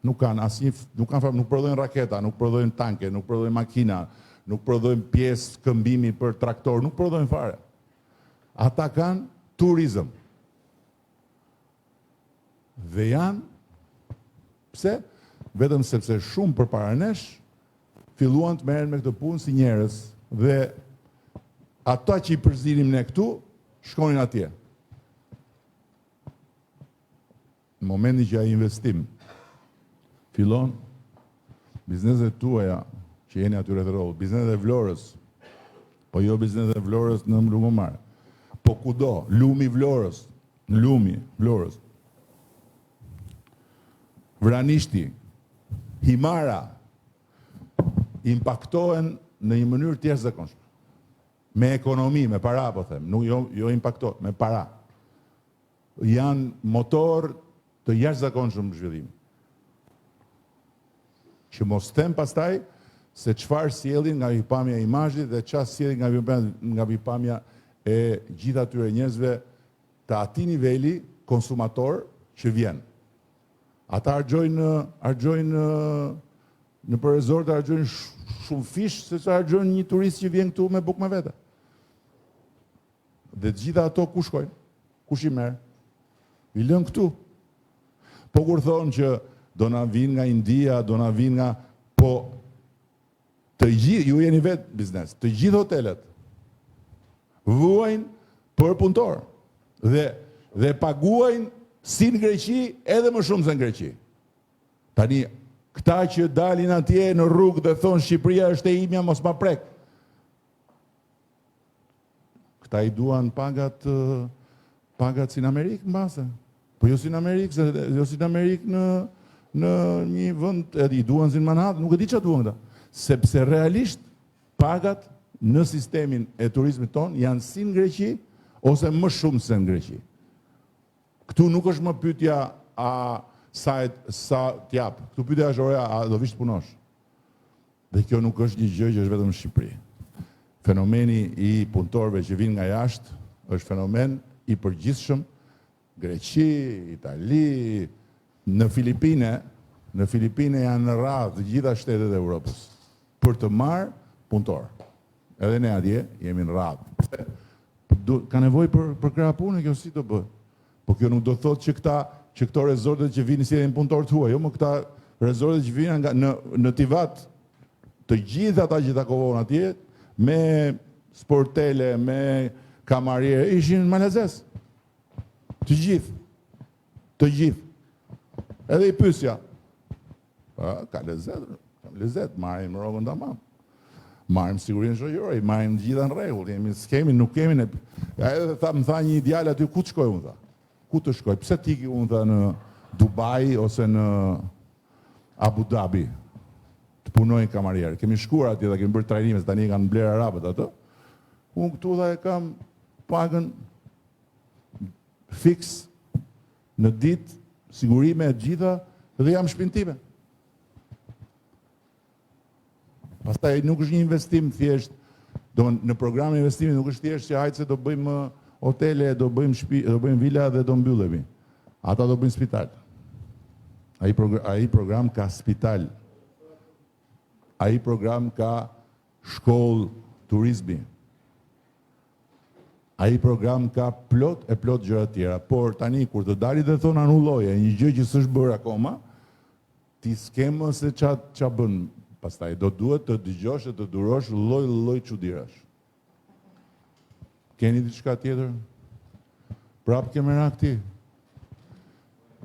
Nuk kanë asnjë, nuk prodhojnë raketa, nuk prodhojnë tanke, nuk prodhojnë makina, nuk prodhojnë pjesë këmbimi për traktor, nuk prodhojnë fare. Ata kanë turizëm. Dhe janë, pse? Vetëm sepse shumë përpara nesh filluan të merren me këtë punë si njerëz dhe ata që i përzinim ne këtu shkonin atje. Në momentin që ai investim fillon, bizneset tuaja që jeni aty rreth rrotull, bizneset e Vlorës, po jo bizneset e Vlorës në Lungomar, po kudo, lumi Vlorës, Vranishti, Himara, impaktohen në një mënyrë të jashtëzakonshme. Me ekonomi, me para, po them, nuk jo impaktohen, me para. Janë motor të jashtëzakonshëm zhvillim. Që mos them pastaj se çfarë sjellin nga pikpamja e imazhit dhe çfarë sjellin nga pikpamja e gjithë atyre njerëzve të atij niveli konsumator që vjen. Ata argjojnë në për resort, argjojnë shumë fish se sa argjojnë një turist që vjen këtu me bukë me vete. Dhe të gjitha ato ku shkojnë? Kush i merr? I lën këtu. Po kur thonë që do na vinë nga India, do na vinë nga... Po, të gjithë, ju jeni vetë biznes, të gjithë hotelet vuajnë për punëtor dhe paguajnë si në Greqi edhe më shumë se në Greqi. Tani, këta që dalin atje në rrugë dhe thonë Shqipëria është e imja, mos ma prek. Këta i duan pagat si në Amerikë në base. Po jo si në Amerikë, në një vend, i duan si në Manhattan, nuk e di që duan këta. Sepse realisht pagat në sistemin e turizmit ton janë si në Greqi ose më shumë se në Greqi. Këtu nuk është më pyetja sa t'jap. Këtu pyetja është a do vish të punosh. Dhe kjo nuk është një gjë që është vetëm në Shqipëri. Fenomeni i punëtorëve që vinë nga jashtë është fenomen i përgjithshëm. Greqi, Itali, në Filipine janë në radhë të gjitha shtetet e Europës për të marrë punëtor. Edhe ne atje jemi në radhë. Ka nevojë për krah pune, kjo si do bëhet. Po kjo nuk do thotë që këto rezortet që vinë si edhe në punëtor të huaj, jo më këta rezortet që vinë në Tivat, të gjithë ata që takohon atje, me sportele, me kamariere, ishin malezes. Të gjithë. Edhe i pysja. Ka lezet, marim rogën të mamë. Marim sigurin shoqërore, marim gjitha në regull, nuk kemi, edhe më tha një ideale aty, ku të shkoj unë tha? Ku të shkoj? Pse tiki unë tha në Dubai ose në Abu Dhabi të punojnë kamarierë? Kemi shkuar atje dhe kemi bërë trajnime, se tani kanë blerë arabët ato. Unë këtu dhe kam pagën fix në ditë, sigurime e gjitha dhe jam shpintime. Pastaj nuk është një investim thjesht, në programin e investimit nuk është thjesht që hajtë se do bëjmë hotele, do bëjmë shtëpi, do bëjmë vila dhe do mbyllemi. Ata do bëjnë spital. Ai program ka spital. Ai program ka shkollë turizmi. Ai program ka plot gjëra tjera, por tani kur të dali dhe thonë anulloje një gjë që s'është bërë akoma, ti s'kemë se qa bën pastaj. Do duhet të dëgjosh e të durosh lloj çuditërash. Keni diçka tjetër? Prap ke merak ti?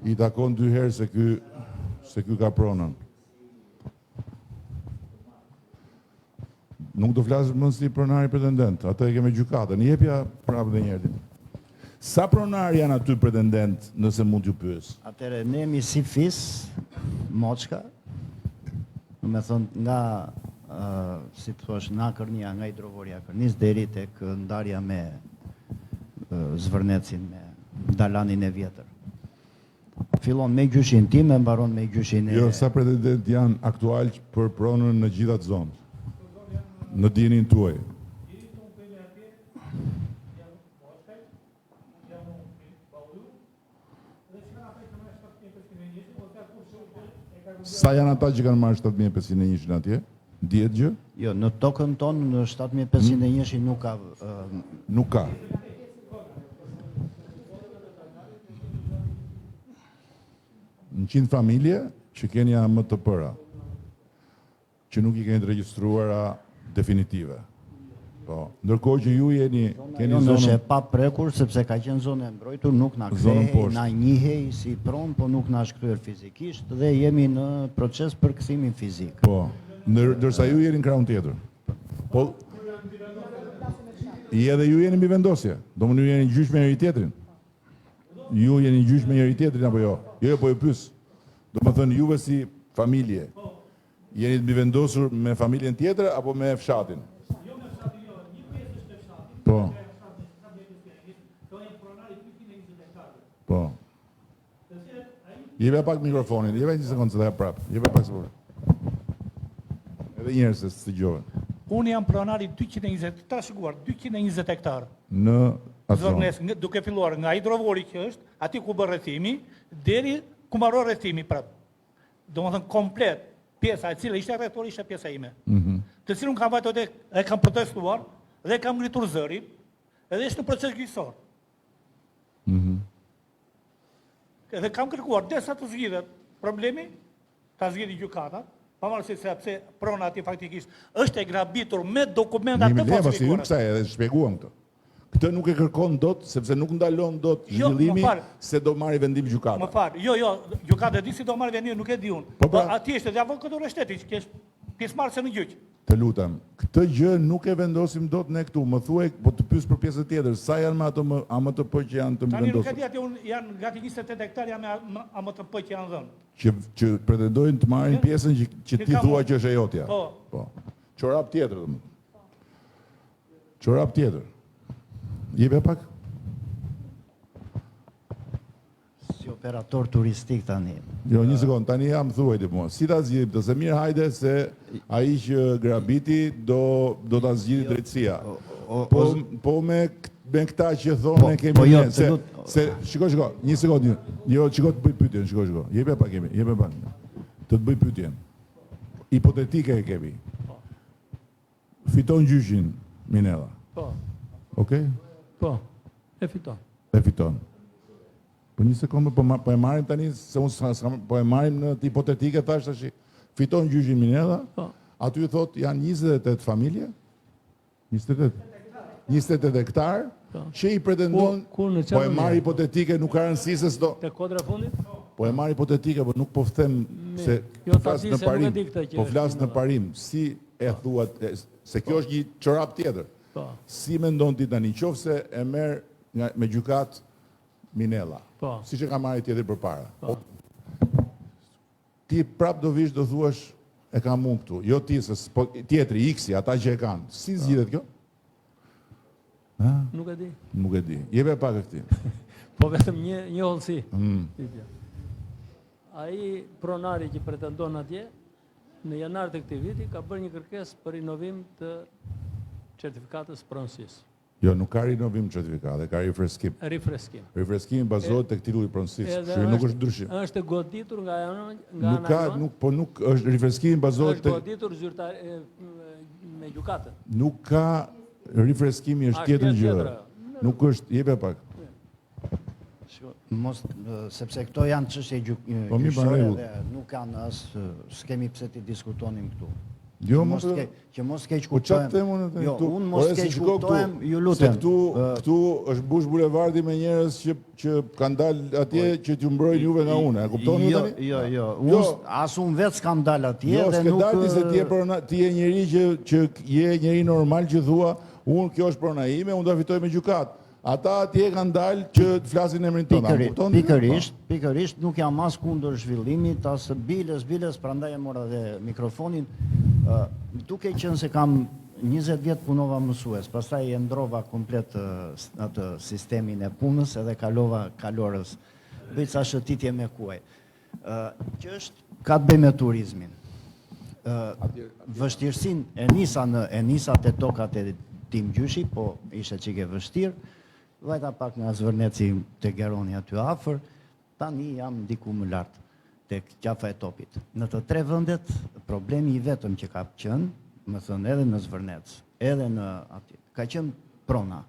I takon 2 herë se ky ka pronën. Nuk do flasë më si pronari pretendent, atë e keme gjykatën. Jepja prapë dhe njerëtin. Sa pronari janë aty pretendent nëse mund t'ju pyes? Atëre, ne jemi si fis, moçka, me thonë nga, si të thosh, nga Kërnia, nga hidrovoria Kërnis, deri tek ndarja me Zvërnecin, me dalanin e vjetër. Fillon me gjyshin tim e mbaron me gjyshin e... Jo, sa pretendent janë aktual për pronën në gjithat zonë? Në dinin tuaj. Sa janë ata që kanë marrë 7501 atje? Dihet gjë? Jo, në tokën tonë në 7501 nuk ka... Nuk ka. Në 100 familje që keni më të përa, që nuk i keni të regjistruara definitive. Po, ndërkohë që ju keni zonën zonën e pa prekur sepse ka qenë zonë e mbrojtur, nuk na Zonën kthehej, poshtë. na njihej si pronë, po nuk na është kthyer fizikisht dhe jemi në proces për kthimin fizik. Po, ndërsa ju jeni në krahun tjetër. Po, edhe ju jeni mbi vendosje. Domethënë ju jeni gjyq me njëri tjetrin. Ju jeni gjyq me njëri tjetrin apo jo? Jo, po ju pyes. Domethënë juve si familje jeni të mbi vendosur me familjen tjetër apo me fshatin? Po. Po. Jeve pak mikrofonin, jeve një sekundë se dhe prap. Jeve pak së edhe njerë se së gjove. Unë jam pronari 220, trashëguar 220 hektarë. Në atë zonë. Zvërnes, duke filluar nga hidrovori që është, ati ku bërë rrethimi, deri ku mbaron rrethimi prapë. Domethënë komplet, pjesa e cila ishte rrethori ishte pjesa ime. Të cilën kam vajtur dhe kam protestuar dhe kam ngritur zërin, edhe është në proces gjyqësor. Edhe kam kërkuar derisa të zgjidhet problemi, ta zgjidhë gjykata, pavarësisht se pse prona ati faktikisht është e grabitur me dokumenta të Pasi ju falsifikuara. kësa edhe shpjeguam këtë. Këtë nuk e kërkon dot, sepse nuk ndalon dot Jo, zhvillimi më fal. se do marri vendim Më gjykata. fal, jo, gjykata di si do marrë vendin, nuk e di unë. Po, Po pra- ati është edhe avokatur e shtetit, që është pjesëmarrëse në gjyq. Të lutem, këtë gjë nuk e vendosim dot ne këtu. Më thuaj, po të pyes për pjesën tjetër, sa janë me ato AMTP që janë të Tani nuk e vendosur? di aty unë janë gati 28 hektar janë me AMTP që janë dhënë. Që pretendojnë të marrin pjesën që ti kam thua unë. që është e jotja. Po. Po. Çorap tjetër domethënë. Çorap tjetër. Jepja pak. Si operator turistik tani. Jo, një sekond, tani jam thuajti mua. Si ta zgjidhim të se mirë hajde se ai që grabiti do ta zgjidhë drejtësia. Po me këta që thonë ne kemi po jo, ne, se shiko, një sekond, jo, shiko të bëj pyetjen, shiko. Jepja pak kemi, jepja pak. Të bëj pyetjen. Hipotetike e kemi. Fiton gjyshin Minella. Po, Okej? po, e fiton. E fiton. Po një sekundë, po e marrim tani, se unë po e marrim në hipotetike, thash tash, fiton gjyshin Minella, Po. aty thot janë 28 familje, 28 hektar, që i pretendon, Kur në po e çfarë marr mënyrë? hipotetike, nuk ka rëndësi se s'do, Te kodra fundit? po e marr hipotetike, po nuk po them se Jo, ta flas di në se nuk e parim, di këtë që po është flas në Minella. parim, si e thuat, se kjo është një çorap tjetër. Po, Si mendon ti tani, qofse e merr me gjykat Minella, Po. siç e ka marrë tjetër përpara. Ti prap do vish do thuash e kam unë këtu, jo ti, po tjetri, X-i, ata që e kanë. Si zgjidhet kjo? nuk e di. Nuk e di. Jep pak e këtij. Po vetëm një hollësi. Ai pronari që pretendon atje, në janar të këtij viti ka bërë një kërkesë për rinovim të certifikatës pronësisë. Jo, nuk ka rinovim certifikate, ka rifreskim. Rifreskim. Rifreskimi bazohet tek titulli pronësisë, Edhe kështu që nuk është ndryshim. Është goditur nga Nuk ka, nuk është rifreskimi bazohet është tek goditur zyrtar me gjykatën. nuk ka rifreskimi është tjetër gjë. Nuk është, jepe pak. Mos, sepse këto janë çështje Po, mirë, gjyqësore rregull. dhe nuk kanë as, s'kemi pse ti diskutonim këtu. Jo, Që mos keq Po çfarë kuptojmë. them unë tani Jo, këtu? unë mos Ore, se keq shiko kuptohem, këtu, ju se lutem. Këtu është mbush bulevardi me njerëz që kanë dalë atje që t'ju mbrojnë juve nga unë. E kuptoni Jo, tani? jo. Jo. As unë vetë s'kam dalë atje Jo, dhe s'ke nuk dalë se ti je njeri që je njeri normal që thua, unë kjo është prona ime, unë do fitoj me gjykat. Ata atje kanë dalë që të flasin emrin tonë. Pikërisht nuk jam as kundër zhvillimit, as biles, prandaj e mora dhe mikrofonin. Duke qenë se kam 20 vjet punova mësues, pastaj e ndrova komplet atë sistemin e punës edhe kalova kalorës. Bëj ca shëtitje me kuaj. Që është ka të bëjë me turizmin. Vështirësinë e nisa te tokat e Tim Gjyshi, po ishte çike vështirë. Vajta pak nga Zvërneci te Geroni aty afër, tani jam diku më lart tek qafa e topit. Në të tre vendet problemi I vetëm që ka qenë, më thënë edhe në Zvërnec, edhe në aty, ka qenë prona.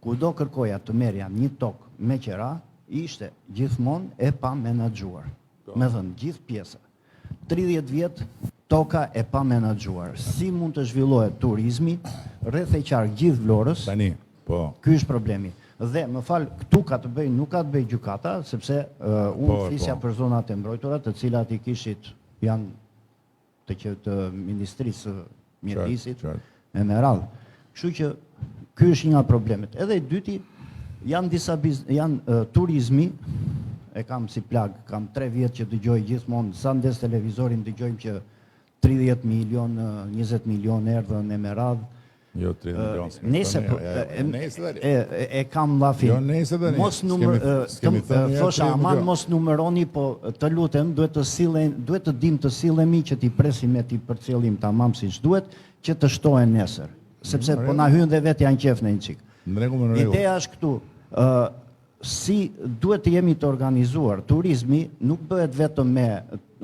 Kudo kërkoja të merja një tokë me qera, ishte gjithmonë e pa menaxhuar. Me thënë gjithë pjesa. 30 vjet toka e pa menaxhuar. Si mund të zhvillohet turizmi rreth e qark gjithë Vlorës? Tani, po. Ky është problemi. Dhe më fal, këtu ka të bëjë, nuk ka të bëjë gjykata, sepse unë flisja për zonat e mbrojtura, të cilat I kishit janë të Ministrisë Mjedisit e me radhë. Kështu që ky është një nga problemet. Edhe I dyti janë turizmi, e kam si plag, kam 3 vjet që dëgjoj gjithmonë, sa ndes televizorin dëgjojmë që 30 milion, 20 milion erdhën e me radhë. Jo, 30 milion. Nese e kam dhafin. Jo, nese dhe mos thosha, aman mos numëroni, po të lutem, duhet të dim të sillemi që t'i presim me t'i përcjellim tamam siç duhet, që të shtohen nesër. Sepse po na hyn dhe vetë janë qef në një çik. Ideja është këtu. Si duhet të jemi të organizuar. Turizmi nuk bëhet vetëm me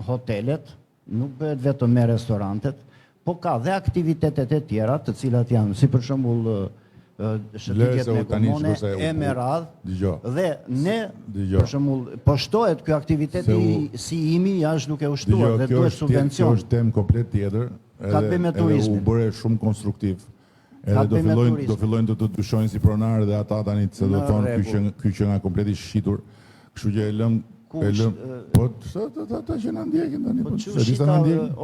hotelet, nuk bëhet vetëm me restorantet, po ka dhe aktivitetet e tjera të cilat janë, si për shembull shëtitjet me komune, e me radhë, dhe ne, për shembull, po shtohet ky aktiviteti si imi jashtë duke u shtuar dhe duhet subvencion. Kjo është temë komplet tjetër, edhe u bëre shumë konstruktiv. Edhe do fillojnë të dyshojnë si pronarë dhe ata tani se do thonë ky që nga kompleti shqitur, kështu që e lëm, po ata që na ndjekin tani, po disa na ndjekin.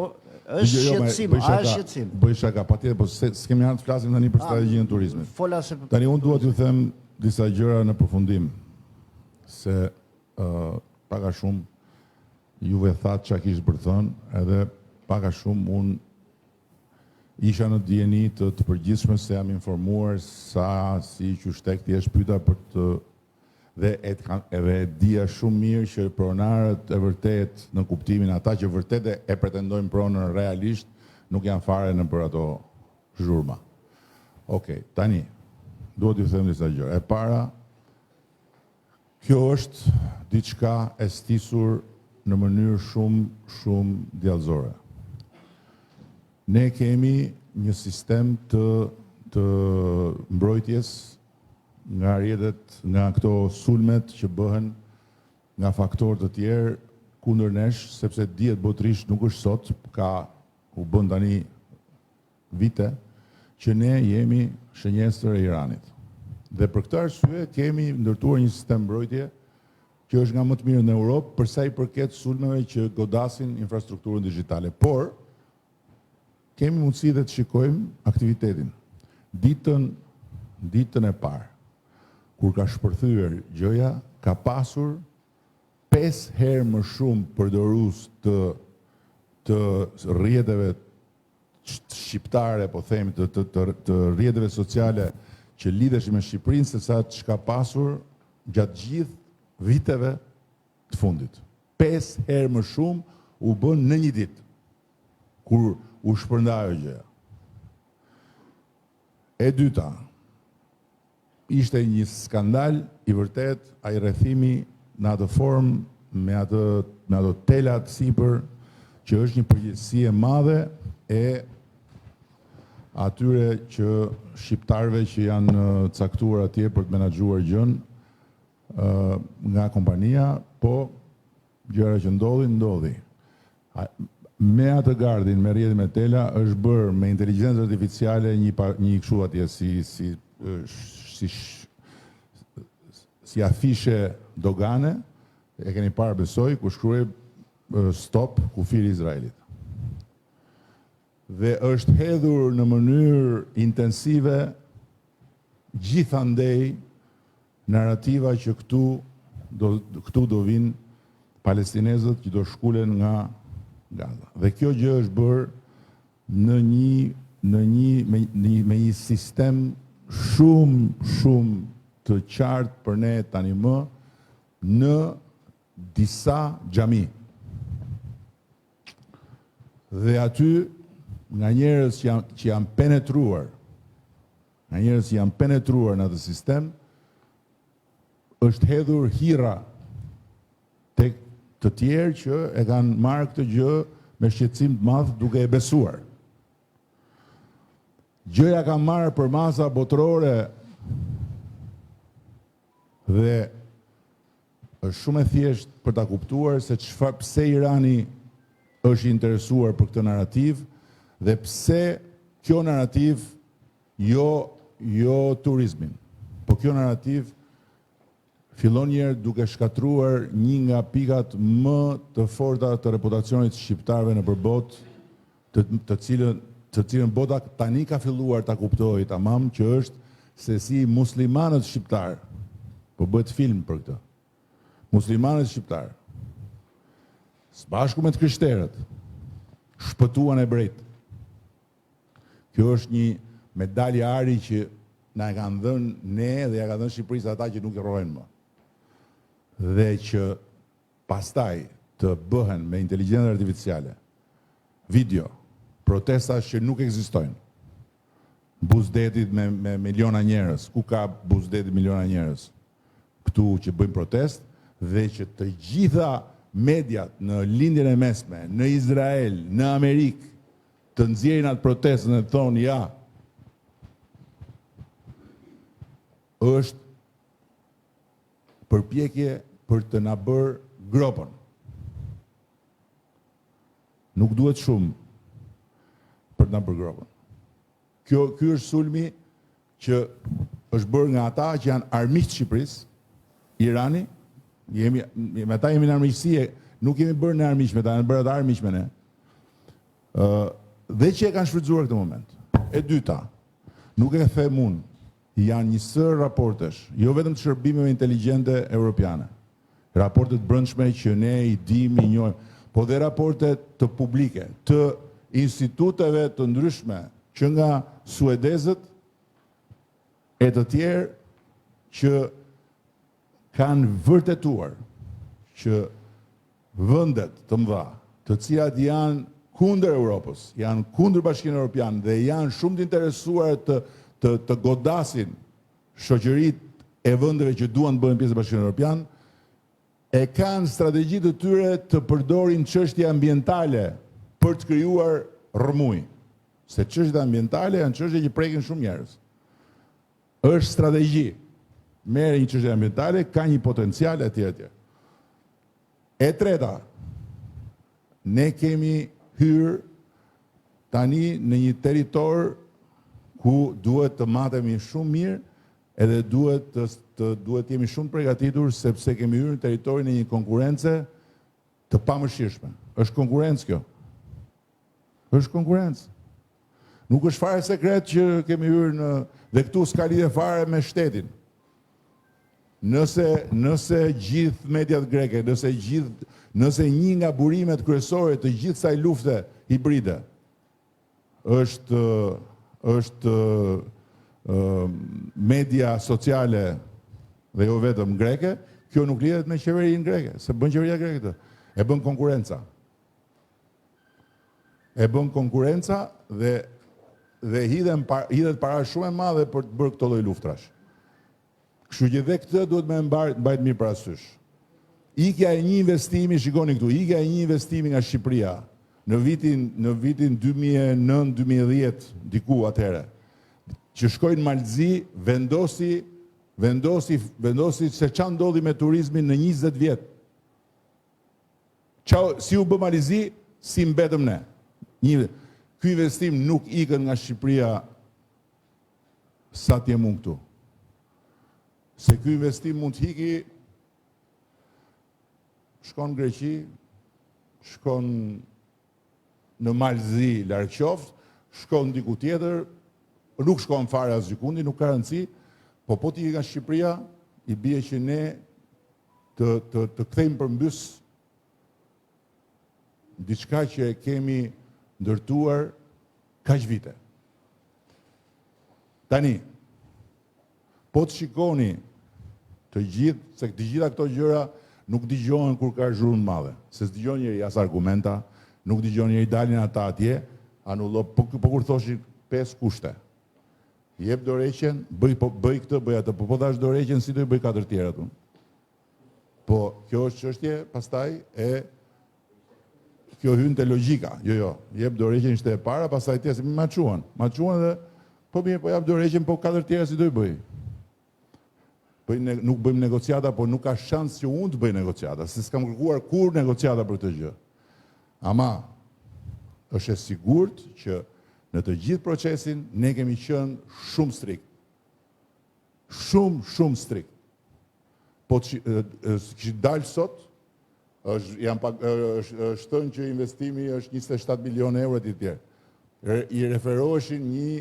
Është shqetësim, Bëj shaka, patjetër, po s'kemi ardhur të flasim tani për strategjinë e turizmit. Tani unë dua t'ju them disa gjëra në përfundim, se pak a shumë juve thatë çka kishte për të thënë, edhe pak a shumë unë isha në dijeni të përgjithshme se jam informuar sa si qyshtek thjesht pyeta për të dhe edhe dia shumë mirë që pronarët e vërtet në kuptimin ata që vërtet e pretendojnë pronën realisht nuk janë fare në për ato zhurma. Okej, tani, duhet t'ju them disa gjëra. E para, kjo është diçka e stisur në mënyrë shumë djallëzore. Ne kemi një sistem të mbrojtjes nga rrjetet, nga këto sulmet që bëhen nga faktorë të tjerë kundër nesh, sepse dihet botërisht nuk është sot, u bën tani vite, që ne jemi shënjestër e Iranit. Dhe për këtë arsye kemi ndërtuar një sistem mbrojtje që është nga më të mirë në Europë për sa I përket sulmeve që godasin infrastrukturën digjitale. Por kemi mundësi dhe të shikojmë aktivitetin. Ditën e parë, kur ka shpërthyer gjëja, ka pasur 5 herë më shumë përdorues të rrjeteve shqiptare, po themi, të rrjeteve sociale që lidheshin me Shqipërinë, se sa çka pasur gjatë gjithë viteve të fundit. 5 herë më shumë u bën në një ditë, kur u shpërndai gjëja. E dyta, ishte një skandal i vërtet, ai rrethimi në atë formë, me ato telat sipër, që është një përgjegjësi e madhe e atyre që shqiptarëve që janë caktuar atje për të menaxhuar gjën nga kompania, po gjëra që ndodhi. Me atë gardin, me rrjetin me tela, është bërë me inteligjencë artificiale një kështu atje si afishe dogane, e keni parë besoj, ku shkruaj stop kufiri Izraelit. Dhe është hedhur në mënyrë intensive gjithandej narrativa që këtu do vinë palestinezët që do shkulen nga Gaza. Dhe kjo gjë është bërë me një sistem shumë të qartë për ne tani më në disa xhami. Dhe aty nga njerëz që janë penetruar, në atë sistem, është hedhur hira tek të tjerë që e kanë marrë këtë gjë me shqetësim të madh duke e besuar. Gjëja ka marrë për masa botërore dhe është shumë e thjeshtë për ta kuptuar se pse Irani është interesuar për këtë narrativ dhe pse kjo narrativ jo turizmin, po kjo narrativ fillon njerë duke shkatruar një nga pikat më të forta të reputacionit shqiptarëve në përbot, të cilën bota tani ka filluar ta kuptojë tamam, që është se si muslimanët shqiptarë, po bëhet film për këtë, muslimanët shqiptarë, së bashku me të krishterët, shpëtuan ebrejt. Kjo është një medalje ari që na e kanë dhënë ne dhe ja ka dhënë Shqipërisë ata që nuk i rrohen më. Dhe që pastaj të bëhen me inteligjencë artificiale video, protesta që nuk ekzistojnë. Buzdetit me miliona njerëz, ku ka Buzdetit miliona njerëz? Këtu që bëjnë protest dhe që të gjitha mediat në lindjen e mesme, në Izrael, në Amerikë, të nxjerrin atë protestën dhe thonë ja, është përpjekje për të na bërë gropën. Nuk duhet shumë për të na bërë gropën. Ky është sulmi që është bërë nga ata që janë armiqtë Shqipërisë, Irani, me ata jemi në armiqësi, nuk jemi bërë në armiq me ta, janë bërë ata armiq me ne. Dhe që e kanë shfrytzuar këtë moment. E dyta, nuk e them unë, janë një sër raportesh, jo vetëm të shërbimeve inteligjente europiane, raportet brendshme që ne i dim, i njohim, po dhe raportet të publike, të instituteve të ndryshme, që nga suedezët e të tjerë që kanë vërtetuar që vendet të mëdha, të cilat janë kundër Europës, janë kundër Bashkinë Evropiane dhe janë shumë të interesuar të godasin shoqëritë e vendeve që duan të bëhen pjesë e Bashkimit Evropian, e kanë strategjitë të tyre të përdorin çështje ambientale për të krijuar rrëmuj. Se çështjet ambientale janë çështje që prekin shumë njerëz. Është strategji. Merë një çështje ambientale, ka një potencial etj. E treta, ne kemi hyrë tani në një territor ku duhet të matemi shumë mirë edhe duhet jemi shumë përgatitur sepse kemi hyrë në territorin e një konkurrence të pamëshirshme. Është konkurrencë kjo. Është konkurrencë. Nuk është fare sekret që kemi hyrë dhe këtu s'ka lidhje fare me shtetin. Nëse gjithë mediat greke, nëse një nga burimet kryesore të gjithë kësaj lufte hibride është media sociale dhe jo vetëm greke, kjo nuk lidhet me qeverinë greke, se bën qeveria greke këtë. E bën konkurenca. dhe hidhet para shumë e madhe për të bërë këto lloj luftrash. Kështu që dhe këtë duhet me mbajt mirë parasysh. Ikja e një investimi, shikoni këtu, ikja e një investimi nga Shqipëria në vitin 2009-2010, diku atëherë, që shkojnë Malzi, vendosi se ç'a ndodhi me turizmin në 20 vjet. Si u bë Malzi, si mbetëm ne. Ky investim nuk ikën nga Shqipëria sa t'jem unë këtu. Se ky investim mund t'hiki, shkon në Greqi, shkon në Malzi larg qoftë, shkon diku tjetër, nuk shkon fare as gjikundi, nuk ka rëndësi, po t'iki nga Shqipëria, i bie që ne të kthejmë përmbys diçka që e kemi ndërtuar kaq vite. Tani, po të shikoni të gjithë, se të gjitha këto gjëra nuk dëgjohen kur ka zhurmë madhe, se s'dëgjon njëri as argumenta, nuk dëgjon njëri dalin ata atje, anullo, po kur thoshin 5 kushte. Jep dorëheqjen, bëj këtë, bëj atë, po dash dorëheqjen si do i bëj 4 tjerat unë. Po kjo është çështje pastaj kjo hyn te logjika. Jo, jep dorëheqjen ishte e para, pastaj ti më maçuan dhe po mirë, po jap dorëheqjen, po 4 tjera si do i bëj. Nuk bëjmë negociata, po nuk ka shans që unë të bëj negociata, se s'kam kërkuar kur negociata për të gjë. Ama, është e sigurt që në të gjithë procesin ne kemi qenë shumë strikt. Shumë strikt. Po që dalë sot, është thënë që investimi është 27 milion euro të tjerë. I referoheshin një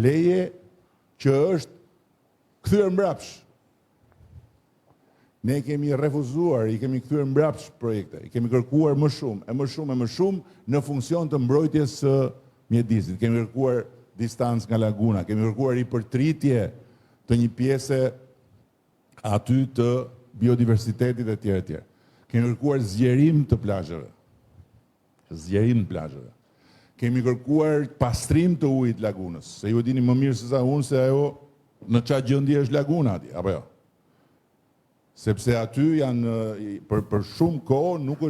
leje që është kthyer mbrapsh. Ne kemi refuzuar, i kemi kthyer mbrapsh projekte, i kemi kërkuar më shumë në funksion të mbrojtjes së mjedisit. Kemi kërkuar distancë nga laguna, kemi kërkuar ripërtritje të një pjese aty të biodiversitetit e tjerë. Kemi kërkuar zgjerim të plazheve. Kemi kërkuar pastrim të ujit lagunës, se ju dini më mirë se sa unë se ajo në çfarë gjendje është laguna atje, apo jo? Sepse aty janë, për shumë kohë, nuk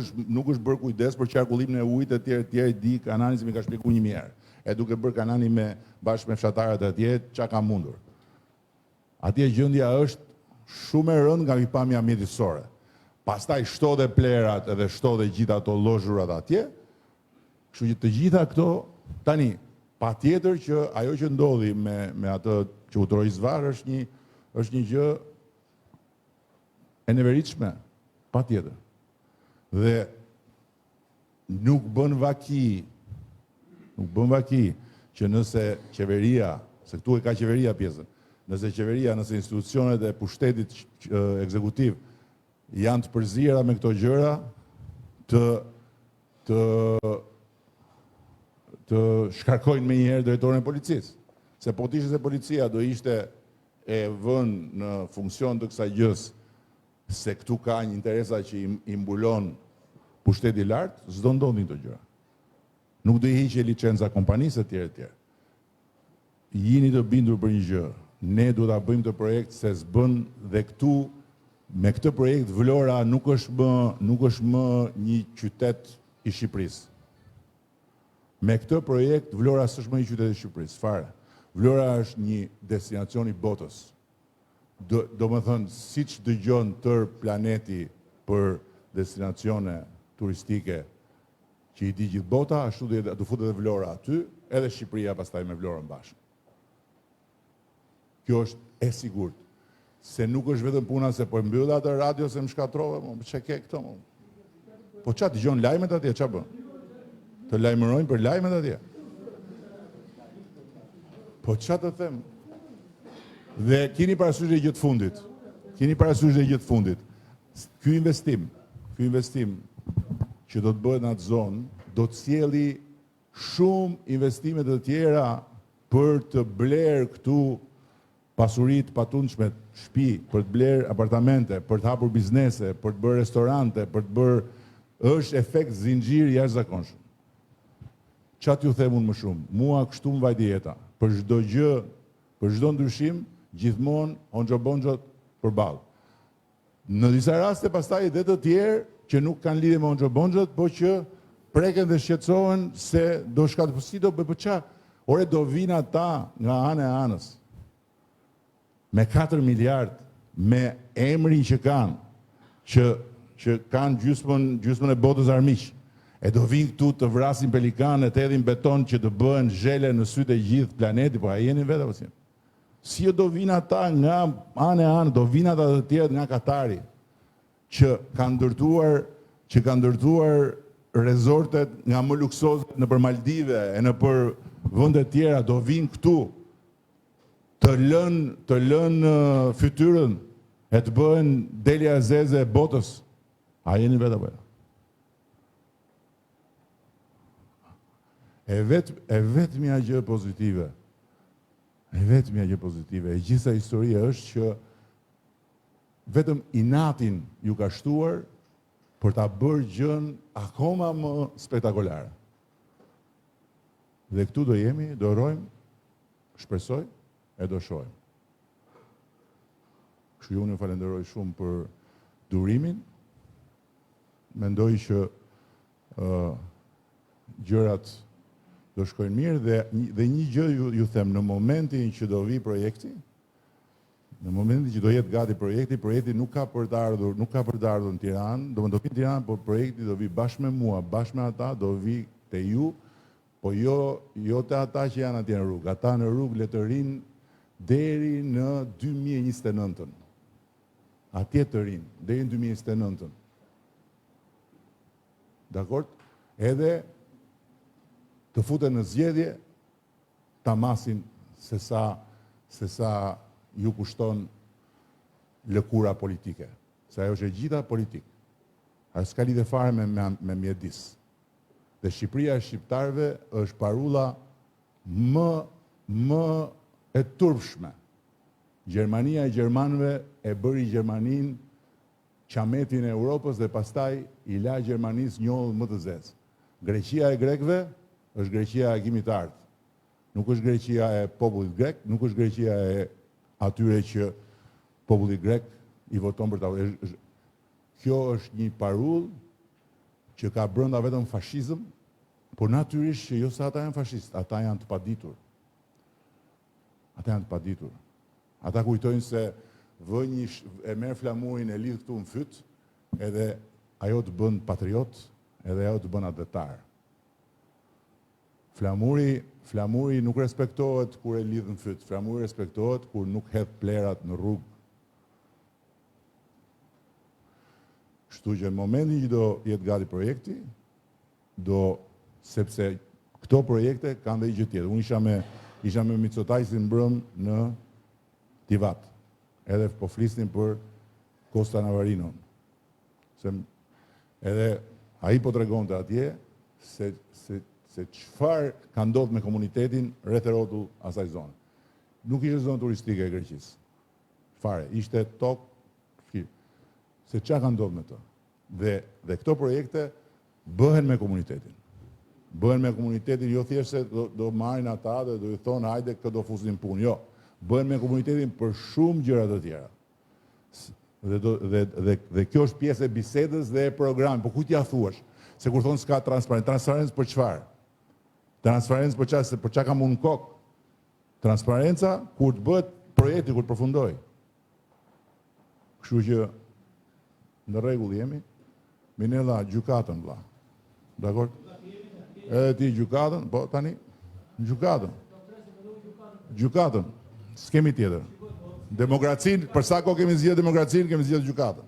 është bërë kujdes për qarkullimin e ujit e tjerë, di Kanani si mi ka shpjeguar një herë. E duke bërë Kanani bashkë me fshatarët atje, çka ka mundur. Atje gjendja është shumë e rëndë nga pikpamja mjedisore. Pastaj shtodhe plerat edhe shtodhe gjitha ato lozhurat atje, kështu që të gjitha këto, tani, patjetër që ajo që ndodhi me atë që u troi zvarr është një gjë e neveritshme, patjetër. Dhe nuk bën vaki që nëse qeveria, se këtu e ka qeveria pjesën, nëse institucionet e pushtetit ekzekutiv janë të përzira me këto gjëra, të shkarkojnë me njëherë drejtorin e policisë. Se po t'ishte se policia do ishte e vënë në funksion të kësaj gjës, se këtu ka një interesa që i mbulon pushteti lartë, s'do ndodhin këto gjëra. Nuk do i hiqe licenca kompanisë e tjerë. Jini të bindur për një gjë. Ne duhet ta bëjmë këtë projekt se s'bën dhe këtu me këtë projekt Vlora nuk është më një qytet i Shqipërisë. Me këtë projekt Vlora s'është më një qytet i Shqipërisë, fare. Vlora është një destinacion i botës. Do më thënë, si që dëgjon tër planeti për destinacione turistike që i di gjithë bota, ashtu do futet edhe Vlora aty, edhe Shqipëria pastaj me Vlorën bashkë. Kjo është e sigurt. Se nuk është vetëm puna se po mbyll atë radio se më shkatrove, çe ke këto? Po ç'a dëgjon lajmet atje, ç'a bën? Të lajmërojnë për lajmet atje. Po ç'a të them? Dhe keni parasysh dhe gjë të fundit. Ky investim që do të bëhet në atë zonë, do të sjellë shumë investime të tjera për të blerë këtu pasuritë patundshme, shtëpi, për të blerë apartamente, për të hapur biznese, për të bërë restorante, për të bërë, është efekt zinxhir jashtëzakonshëm. Çfarë t'ju them unë më shumë? Mua kështu më vajti jeta. Për çdo gjë, për çdo ndryshim, gjithmonë Honxho Bonxhot përballë. Në disa raste pastaj ide të tjerë që nuk kanë lidhje me onxhobonxhët, po që preken dhe shqetësohen se do shkat po si do bëj po ç'a. Ore do vinë ata nga ana e anës me 4 miliard, me emrin që kanë, që kanë gjysmën e botës armiq. E do vinë këtu të vrasin pelikanë, të hedhin beton që të bëhen zhele në sytë e gjithë planetit, po a jeni vetë apo si? Si do vinë ata nga anë e anë, do vinë ata të tjerë nga Katari, që kanë ndërtuar rezortet nga më luksozet në për Maldive e në për vende tjera, do vinë këtu të lënë fytyrën e të bëhen Delia Zeze e botës. A jeni vetë apo? E vetmja gjë pozitive, e gjitha historia është që vetëm inatin ju ka shtuar për ta bërë gjën akoma më spektakolare. Dhe këtu do jemi, do rojmë, shpresoj, e do shojmë. Kështu unë ju falenderoj shumë për durimin. Mendoj që gjërat do shkojnë mirë dhe një gjë ju them, në momentin që do vi projekti, në momentin që do jetë gati projekti nuk ka për të ardhur në Tiranë, do vi në Tiranë, por projekti do vi bashkë me mua, bashkë me ata, do vi te ju, po jo te ata që janë atje në rrugë. Ata në rrugë le të rinë deri në 2029-ën. Atje të rinë, deri në 2029-ën. Dakord? Edhe të futen në zgjedhje, ta masin se sa ju kushton lëkura politike. Se ajo është e gjitha politik. Ajo s'ka lidhje fare me mjedis. Dhe Shqipëria e shqiptarëve është parulla më e turpshme. Gjermania e gjermanëve e bëri Gjermaninë qametin e Europës dhe pastaj i la Gjermanisë njollën më të zezë. Greqia e grekëve është Greqia e Gjimit të Ardh. Nuk është Greqia e popullit grek, nuk është Greqia e atyre që populli grek i voton për ta. Kjo është një parull që ka brenda vetëm fashizëm, por natyrisht që jo se ata janë fashistë, ata janë të paditur. Ata kujtojnë se e merr flamurin e lidh këtu në fyt, edhe ajo të bën patriot, edhe ajo të bën advetar. Flamuri nuk respektohet kur e lidh në fyt, flamuri respektohet kur nuk hedh plerat në rrugë. Kështu që në momentin që do jetë gati projekti, sepse këto projekte kanë dhe i gjë tjetër. Unë isha me Mitsotakis mbrëm në Tivat, edhe po flisnin për Kosta Navarinon. Edhe ai po tregonte atje se çfarë ka ndodhur me komunitetin rreth e rrotull asaj zone. Nuk ishte zonë turistike e Greqisë. Fare, ishte tokë. Se çfarë ka ndodhur me to? Dhe këto projekte bëhen me komunitetin. Bëhen me komunitetin, jo thjesht se do marrin ata dhe do i thonë hajde këtë do fusin punë. Jo, bëhen me komunitetin për shumë gjëra të tjera. Dhe kjo është pjesë e bisedës dhe e programit. Po ku t'ja thuash? Se kur thonë s'ka transparencë për çfarë? Transparencë për çka kam unë kokë? Transparenca kur të bëhet projekti, kur të përfundoj. Kështu që në rregull jemi. Minella, gjykatën vlla. Dakor? Edhe ti gjykatën, po tani gjykatën. S'kemi tjetër. Demokracinë, për sa kohë kemi zgjedhur demokracinë, kemi zgjedhur gjykatën.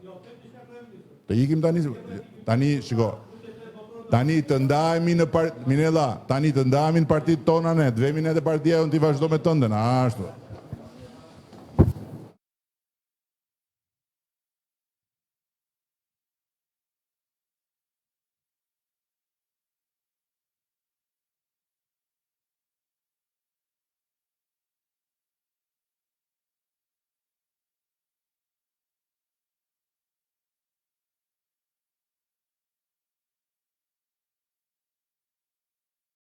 Të ikim tani shiko. Tani të ndahemi në Minella, tani të ndahemi në partitë tona ne, të vemi ne te partia unë ti vazhdo me tënden, ashtu.